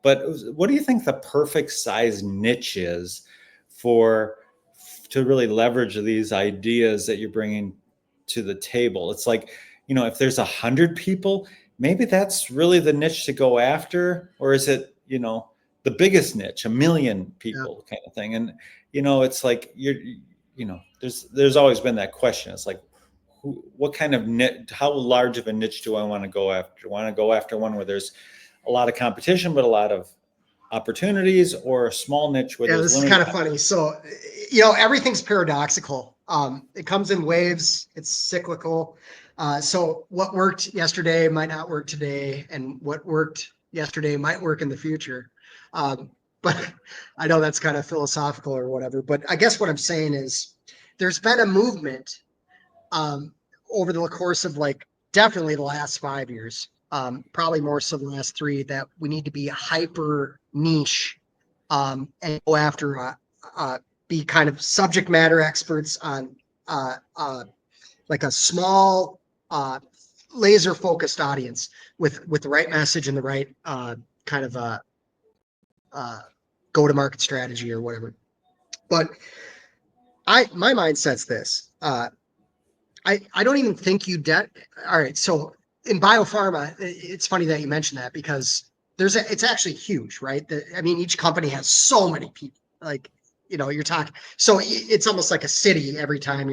But what do you think the perfect size niche is to really leverage these ideas that you're bringing to the table? It's like, if there's 100 people, maybe that's really the niche to go after, or is it, the biggest niche, 1 million people kind of thing? And, it's like, there's always been that question. It's like, what kind of niche, how large of a niche do I want to go after? Do I want to go after one where there's a lot of competition, but a lot of opportunities, or a small niche where there's this is kind of funny. So, everything's paradoxical. It comes in waves. It's cyclical. So what worked yesterday might not work today, and what worked yesterday might work in the future. But I know that's kind of philosophical or whatever. But I guess what I'm saying is there's been a movement over the course of definitely the last 5 years probably more so the last 3, that we need to be hyper niche, and go after, be kind of subject matter experts on, like a small, laser focused audience with the right message and the right, kind of, go to market strategy or whatever. But my mindset's this. I don't even think all right. So in biopharma, it's funny that you mentioned that, because it's actually huge, right? I mean, each company has so many people, like, you're talking, so it's almost like a city every time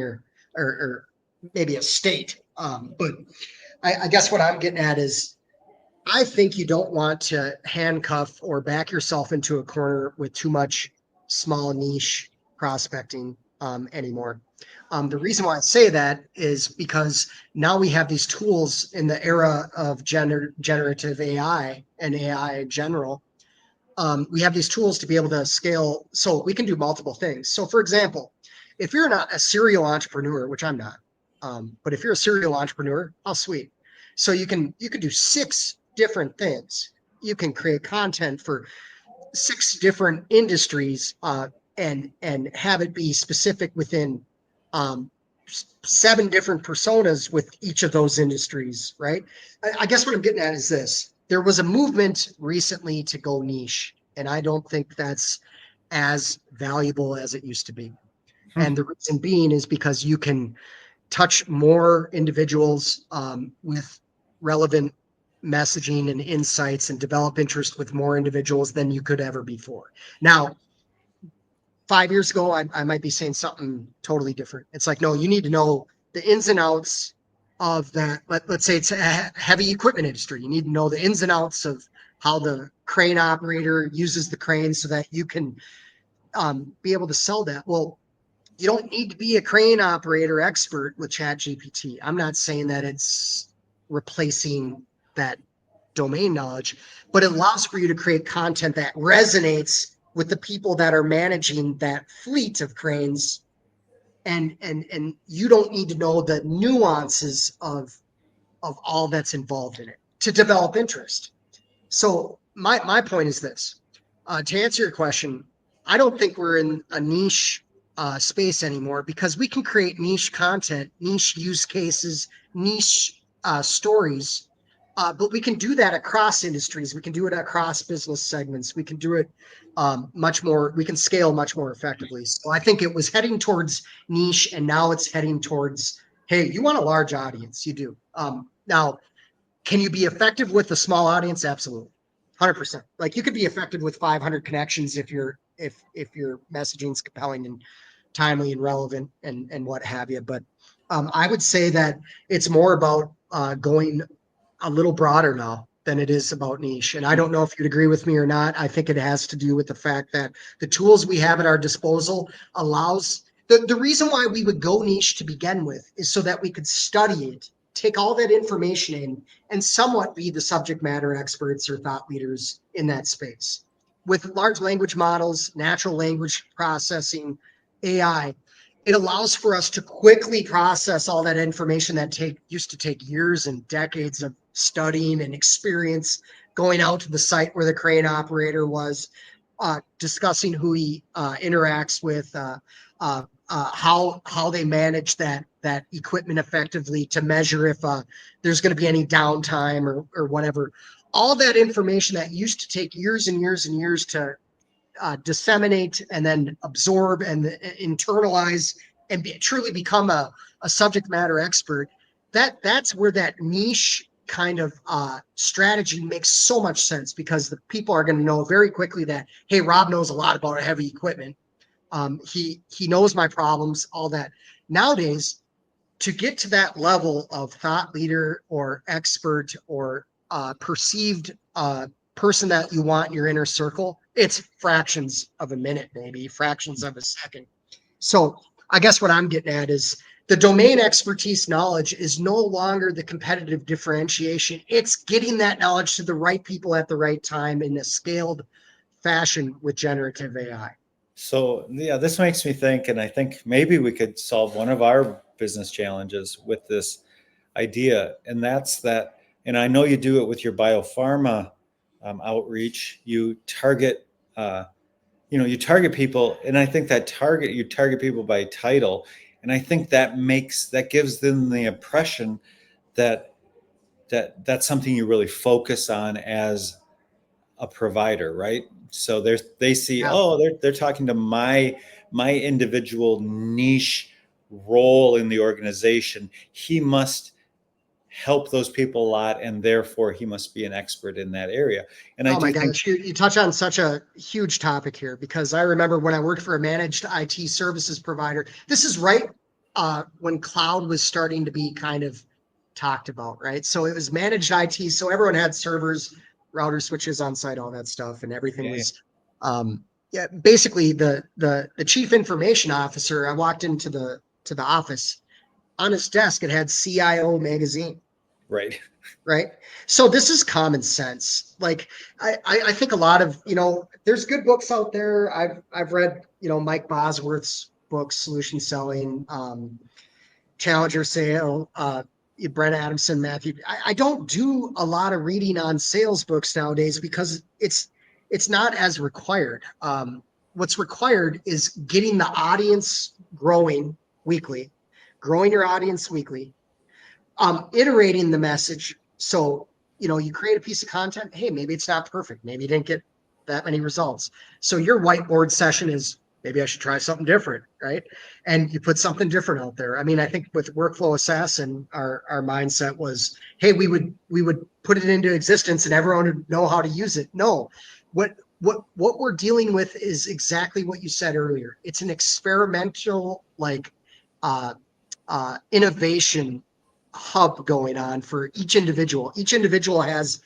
or maybe a state. But I guess what I'm getting at is, I think you don't want to handcuff or back yourself into a corner with too much small niche prospecting, anymore. The reason why I say that is because now we have these tools in the era of generative AI and AI in general. We have these tools to be able to scale, so we can do multiple things. So, for example, if you're not a serial entrepreneur, which I'm not, but if you're a serial entrepreneur, oh sweet. So you can do 6 different things. You can create content for 6 different industries, and have it be specific within, um, 7 different personas with each of those industries, right? I guess what I'm getting at is this: there was a movement recently to go niche, and I don't think that's as valuable as it used to be. And the reason being is because you can touch more individuals, with relevant messaging and insights, and develop interest with more individuals than you could ever before. Now, 5 years ago, I might be saying something totally different. It's like, no, you need to know the ins and outs of that. Let's say it's a heavy equipment industry. You need to know the ins and outs of how the crane operator uses the crane so that you can, be able to sell that. Well, you don't need to be a crane operator expert with ChatGPT. I'm not saying that it's replacing that domain knowledge, but it allows for you to create content that resonates with the people that are managing that fleet of cranes. And you don't need to know the nuances of all that's involved in it to develop interest. So my point is this: to answer your question, I don't think we're in a niche, space anymore, because we can create niche content, niche use cases, niche, stories. But we can do that across industries. We can do it across business segments. We can do it, much more. We can scale much more effectively. So I think it was heading towards niche, and now it's heading towards, hey, you want a large audience, you do. Now, can you be effective with a small audience? Absolutely. 100%. Like, you could be effective with 500 connections if your messaging is compelling and timely and relevant and what have you. But, I would say that it's more about, going a little broader now than it is about niche. And I don't know if you'd agree with me or not. I think it has to do with the fact that the tools we have at our disposal allows the reason why we would go niche to begin with is so that we could study it, take all that information in, and somewhat be the subject matter experts or thought leaders in that space. With large language models, natural language processing, AI, it allows for us to quickly process all that information that used to take years and decades of studying and experience, going out to the site where the crane operator was, discussing who he, interacts with, how they manage that equipment effectively to measure if, there's going to be any downtime or whatever. All that information that used to take years and years and years to, disseminate and then absorb and internalize and truly become a subject matter expert. That's where that niche kind of, strategy makes so much sense, because the people are going to know very quickly that, hey, Rob knows a lot about heavy equipment. He knows my problems, all that. Nowadays, to get to that level of thought leader or expert or, perceived, person that you want in your inner circle, it's fractions of a minute, maybe fractions of a second. So I guess what I'm getting at is the domain expertise knowledge is no longer the competitive differentiation. It's getting that knowledge to the right people at the right time in a scaled fashion with generative AI. So yeah, this makes me think, and I think maybe we could solve one of our business challenges with this idea, and that's that and I know you do it with your biopharma outreach. You target, you target people, and I think you target people by title, and I think that gives them the impression that that's something you really focus on as a provider, right? So they see, Yeah. oh, they're talking to my individual niche role in the organization. He must help those people a lot, and therefore he must be an expert in that area. And I Oh my do think, gosh, you touch on such a huge topic here because I remember when I worked for a managed IT services provider. This is right when cloud was starting to be kind of talked about, right? So it was managed IT, so everyone had servers, router switches on site, all that stuff, and everything yeah, was yeah. Basically, the chief information officer. I walked into the office. On his desk, it had CIO magazine, right, right? So this is common sense. Like I think a lot of, there's good books out there. I've read, Mike Bosworth's books, Solution Selling, Challenger Sale, Brent Adamson, Matthew. I don't do a lot of reading on sales books nowadays because it's not as required. What's required is getting the audience weekly, growing your audience weekly, iterating the message. So, you create a piece of content. Hey, maybe it's not perfect. Maybe you didn't get that many results. So your whiteboard session is maybe I should try something different, right? And you put something different out there. I mean, I think with Workflow Assassin, our mindset was, hey, we would put it into existence and everyone would know how to use it. No, what we're dealing with is exactly what you said earlier. It's an experimental innovation hub going on for each individual. Each individual has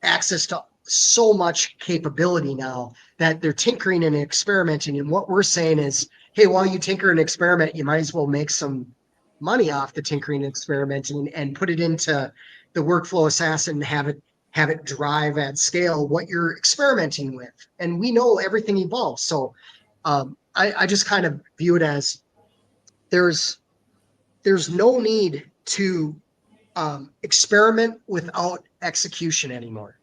access to so much capability now that they're tinkering and experimenting. And what we're saying is, hey, while you tinker and experiment, you might as well make some money off the tinkering and experimenting and put it into the Workflow Assassin and have it drive at scale what you're experimenting with. And we know everything evolves. So I just kind of view it as there's no need to experiment without execution anymore,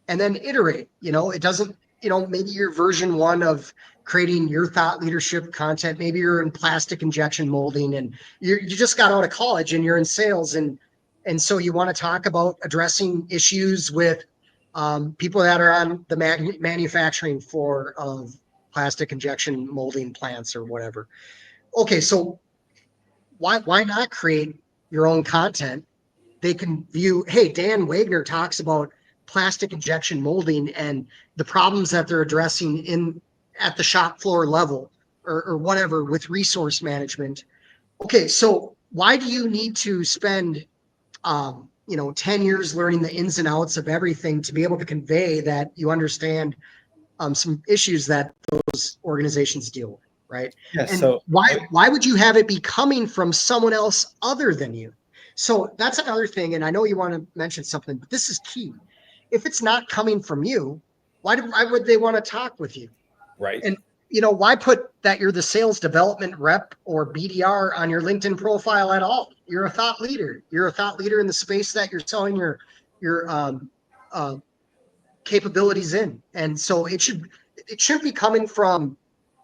and then iterate. It doesn't. Maybe you're version one of creating your thought leadership content. Maybe you're in plastic injection molding, and you just got out of college and you're in sales, and so you want to talk about addressing issues with people that are on the manufacturing floor of plastic injection molding plants or whatever. Okay, so why not create your own content? They can view, hey, Dan Wagner talks about plastic injection molding and the problems that they're addressing at the shop floor level or whatever with resource management. Okay, so why do you need to spend 10 years learning the ins and outs of everything to be able to convey that you understand some issues that those organizations deal with, right? yeah. And So why would you have it be coming from someone else other than you? So that's another thing. And I know you want to mention something, but this is key. If it's not coming from you, why would they want to talk with you? right, And why put that you're the sales development rep or BDR on your LinkedIn profile at all? You're a thought leader. You're a thought leader in the space that you're selling your uh, capabilities in. And so it shouldn't be coming from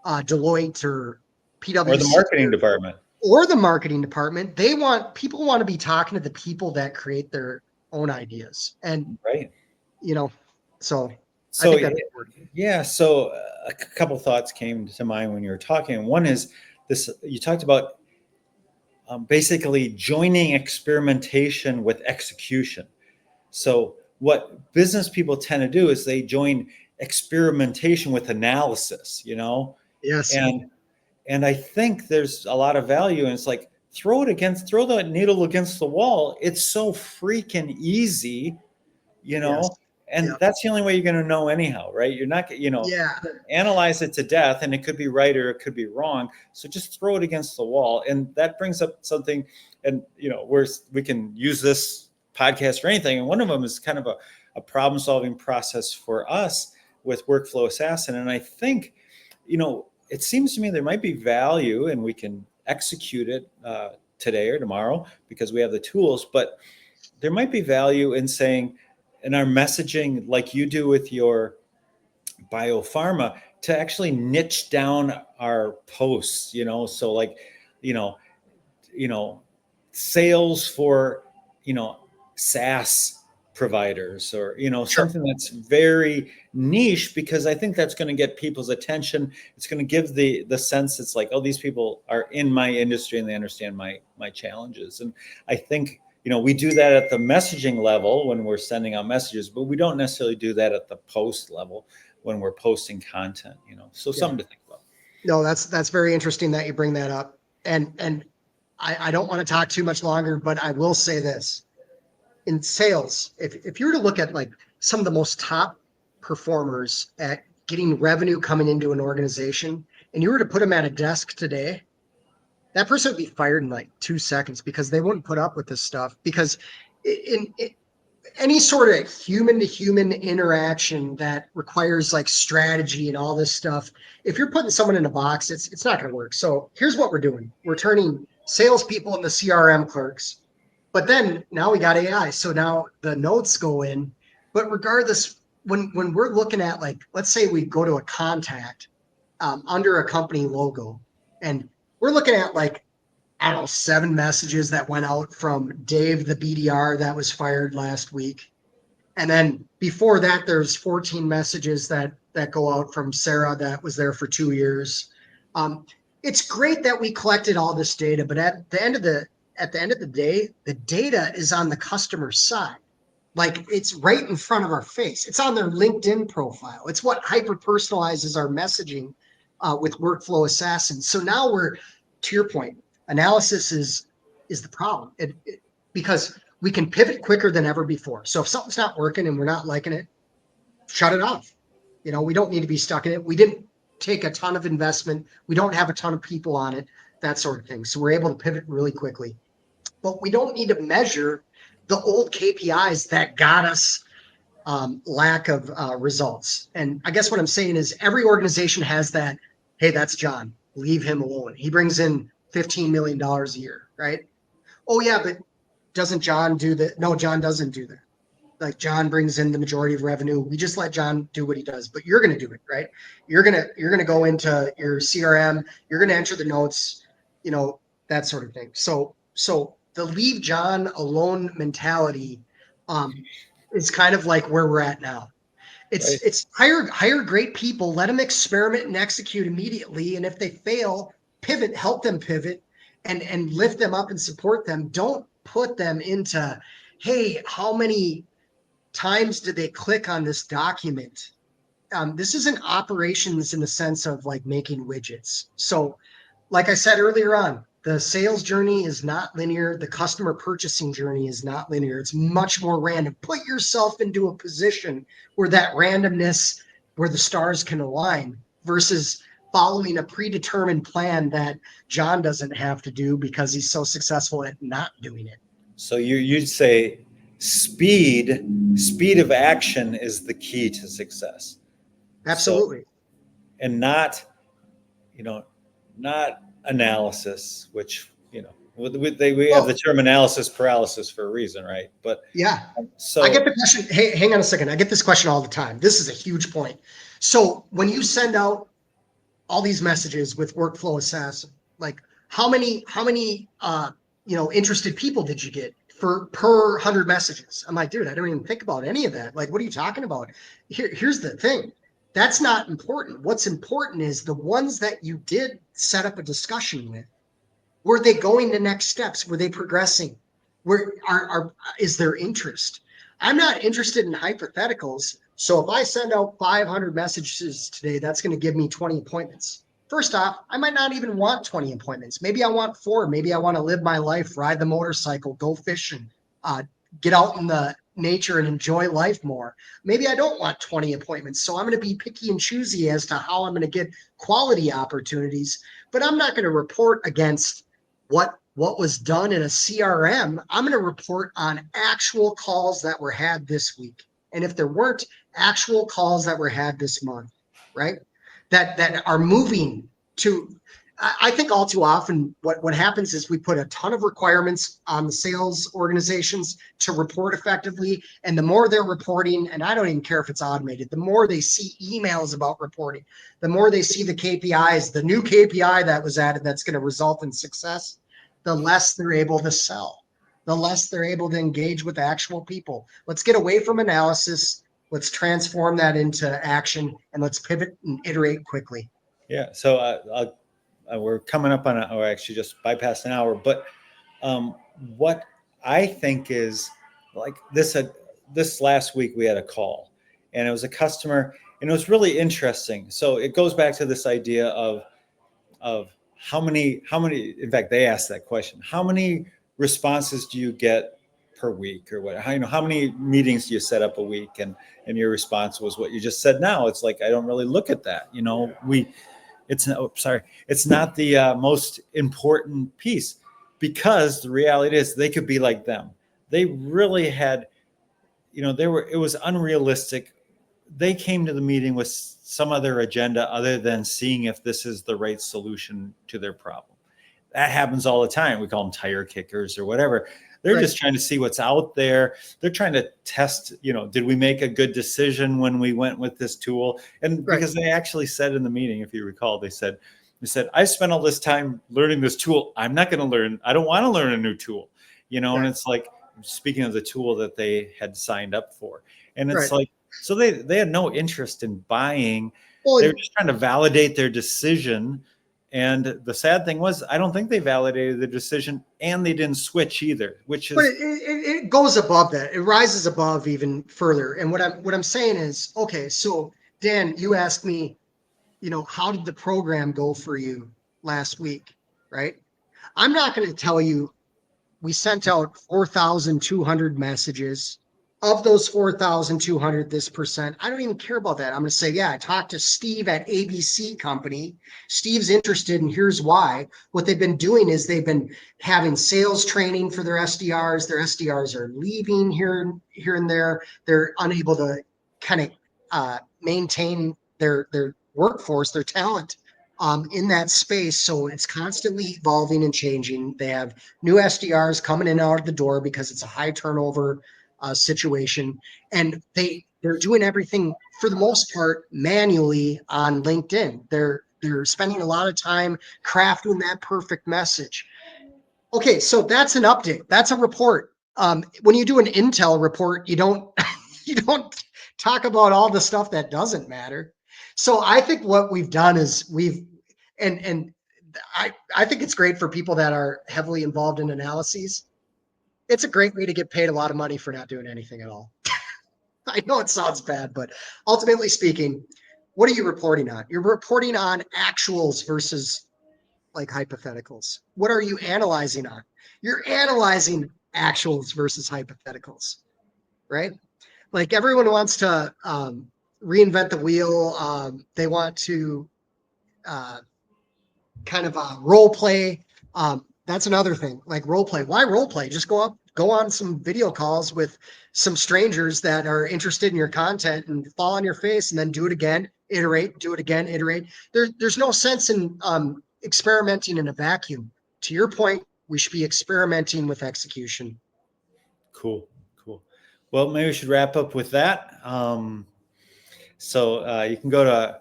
Deloitte or or the PwC marketing department. or the marketing department. People want to be talking to the people that create their own ideas. And, Right. you know, so I So think that's important. yeah, so a couple thoughts came to mind when you were talking. One is this: you talked about basically joining experimentation with execution. So what business people tend to do is they join experimentation with analysis, Yes. and I think there's a lot of value, and it's like throw the needle against the wall. It's so freaking easy, you Yes. know, and Yeah. that's the only way you're going to know anyhow, right? You're not, Yeah. analyze it to death, and it could be right or it could be wrong. So just throw it against the wall, and that brings up something, and we can use this podcast for anything, and one of them is kind of a problem solving process for us with Workflow Assassin, and I think, it seems to me there might be value, and we can execute it today or tomorrow because we have the tools, but there might be value in saying in our messaging, like you do with your biopharma, to actually niche down our posts, so like, you know, sales for, SaaS providers, or, Sure. something that's very niche, because I think that's going to get people's attention. It's going to give the sense it's like, oh, these people are in my industry and they understand my challenges. And I think, we do that at the messaging level when we're sending out messages, but we don't necessarily do that at the post level when we're posting content, so Yeah. something to think about. No, that's very interesting that you bring that up. And I don't want to talk too much longer, but I will say this. In sales, if you were to look at like some of the most top performers at getting revenue coming into an organization, and you were to put them at a desk today, that person would be fired in like 2 seconds because they wouldn't put up with this stuff. Because in any sort of human to human interaction that requires like strategy and all this stuff, if you're putting someone in a box, it's not going to work. So here's what we're doing: we're turning salespeople into CRM clerks. But then now we got AI, so now the notes go in. But regardless, when we're looking at, like, let's say we go to a contact under a company logo, and we're looking at like, I don't know, 7 messages that went out from Dave, the BDR that was fired last week. And then before that, there's 14 messages that go out from Sarah that was there for 2 years. It's great that we collected all this data, but at the end of the day, the data is on the customer side. Like, it's right in front of our face. It's on their LinkedIn profile. It's what hyper personalizes our messaging with Workflow Assassin. So now we're, to your point, analysis is the problem. Because we can pivot quicker than ever before. So if something's not working and we're not liking it, shut it off. We don't need to be stuck in it. We didn't take a ton of investment. We don't have a ton of people on it, that sort of thing. So we're able to pivot really quickly. But we don't need to measure the old KPIs that got us lack of results. And I guess what I'm saying is every organization has that. Hey, that's John. Leave him alone. He brings in $15 million a year, right? Oh yeah, but doesn't John do that? No, John doesn't do that. Like, John brings in the majority of revenue. We just let John do what he does, but you're going to do it, right? You're going to go into your CRM. You're going to enter the notes, that sort of thing. So the leave John alone mentality is kind of like where we're at now. It's hire great people, let them experiment and execute immediately. And if they fail, pivot, help them pivot and lift them up and support them. Don't put them into, hey, how many times did they click on this document? This isn't operations in the sense of like making widgets. So like I said earlier on, the sales journey is not linear. The customer purchasing journey is not linear. It's much more random. Put yourself into a position where that randomness, where the stars can align, versus following a predetermined plan that John doesn't have to do because he's so successful at not doing it. So you'd say speed of action is the key to success. Absolutely. So, and not analysis, which we have the term analysis paralysis for a reason, right? But yeah, so I get the question. Hey, hang on a second. I get this question all the time. This is a huge point. So when you send out all these messages with Workflow Assassin, like, how many interested people did you get per 100 messages? I'm like, dude, I don't even think about any of that. Like, what are you talking about? Here's the thing. That's not important. What's important is the ones that you did set up a discussion with. Were they going to next steps? Were they progressing? Is there interest? I'm not interested in hypotheticals. So if I send out 500 messages today, that's going to give me 20 appointments. First off, I might not even want 20 appointments. Maybe I want 4. Maybe I want to live my life, ride the motorcycle, go fishing, get out in the nature and enjoy life more. Maybe I don't want 20 appointments. So I'm going to be picky and choosy as to how I'm going to get quality opportunities. But I'm not going to report against what was done in a CRM. I'm going to report on actual calls that were had this week. And if there weren't, actual calls that were had this month, right? That are moving to, I think all too often what happens is we put a ton of requirements on the sales organizations to report effectively. And the more they're reporting, and I don't even care if it's automated, the more they see emails about reporting, the more they see the KPIs, the new KPI that was added that's going to result in success, the less they're able to sell, the less they're able to engage with actual people. Let's get away from analysis. Let's transform that into action, and let's pivot and iterate quickly. Yeah. So we're coming up on, or actually just bypassed an hour. But what I think is like this last week we had a call, and it was a customer, and it was really interesting. So it goes back to this idea of how many. In fact, they asked that question: how many responses do you get per week, or what? How many meetings do you set up a week? And your response was what you just said. Now it's like I don't really look at that. It's not the most important piece, because the reality is they could be like them. They really had, it was unrealistic. They came to the meeting with some other agenda other than seeing if this is the right solution to their problem. That happens all the time. We call them tire kickers or whatever. They're just trying to see what's out there. They're trying to test, did we make a good decision when we went with this tool? And because they actually said in the meeting, if you recall, they said, I spent all this time learning this tool. I'm not going to learn. I don't want to learn a new tool, and it's like, speaking of the tool that they had signed up for. And it's like, so they had no interest in buying. They were just trying to validate their decision. And the sad thing was, I don't think they validated the decision, and they didn't switch either, which is. But it goes above that. It rises above even further. And what I'm saying is, okay, so Dan, you asked me, how did the program go for you last week, right? I'm not going to tell you we sent out 4,200 messages. Of those 4,200, this percent, I don't even care about that. I'm going to say, yeah, I talked to Steve at ABC Company. Steve's interested, and here's why. What they've been doing is they've been having sales training for their SDRs. Their SDRs are leaving here and there. They're unable to kind of maintain their workforce, their talent in that space. So it's constantly evolving and changing. They have new SDRs coming in and out of the door because it's a high turnover situation, and they're doing everything for the most part manually on LinkedIn. They're spending a lot of time crafting that perfect message. Okay, so that's an update. That's a report. When you do an Intel report, you don't talk about all the stuff that doesn't matter. So I think what we've done is and I think it's great for people that are heavily involved in analyses. It's a great way to get paid a lot of money for not doing anything at all. I know it sounds bad, but ultimately speaking, what are you reporting on? You're reporting on actuals versus like hypotheticals. What are you analyzing on? You're analyzing actuals versus hypotheticals, right? Like everyone wants to reinvent the wheel. They want to kind of role play. That's another thing, like role play. Why role play? Just go on some video calls with some strangers that are interested in your content and fall on your face, and then do it again, iterate, do it again, iterate. There's no sense in experimenting in a vacuum. To your point, we should be experimenting with execution. Cool. Well, maybe we should wrap up with that. So you can go to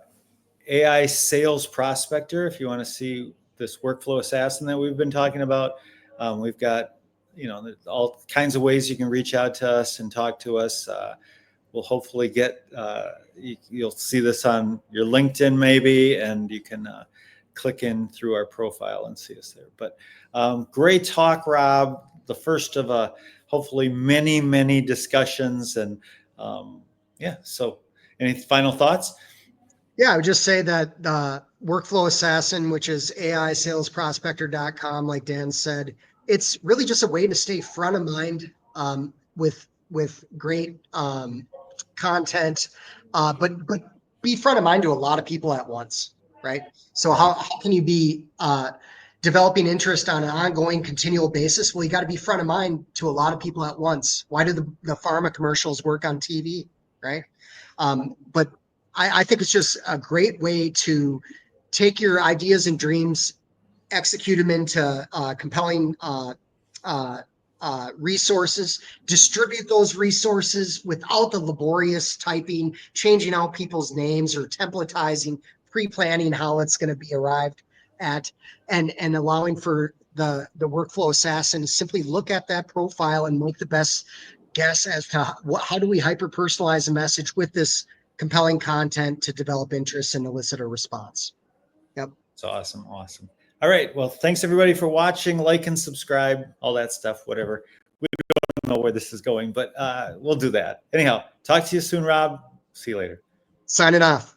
AI Sales Prospector if you want to see this workflow assassin that we've been talking about. We've got, all kinds of ways you can reach out to us and talk to us. We'll hopefully get, you'll see this on your LinkedIn maybe, and you can click in through our profile and see us there. But great talk, Rob. The first of hopefully many discussions. And so any final thoughts? Yeah, I would just say that the Workflow Assassin, which is AISalesProspector.com, like Dan said, it's really just a way to stay front of mind with great content, but be front of mind to a lot of people at once, right? So how can you be developing interest on an ongoing, continual basis? Well, you got to be front of mind to a lot of people at once. Why do the pharma commercials work on TV, right? But I think it's just a great way to take your ideas and dreams execute them into compelling resources, distribute those resources without the laborious typing, changing out people's names or templatizing, pre-planning how it's going to be arrived at, and allowing for the workflow assassin to simply look at that profile and make the best guess as to how do we hyper personalize a message with this compelling content to develop interest and elicit a response. Yep. It's awesome. Awesome. All right. Well, thanks everybody for watching. Like and subscribe, all that stuff, whatever. We don't know where this is going, but we'll do that. Anyhow, talk to you soon, Rob. See you later. Signing off.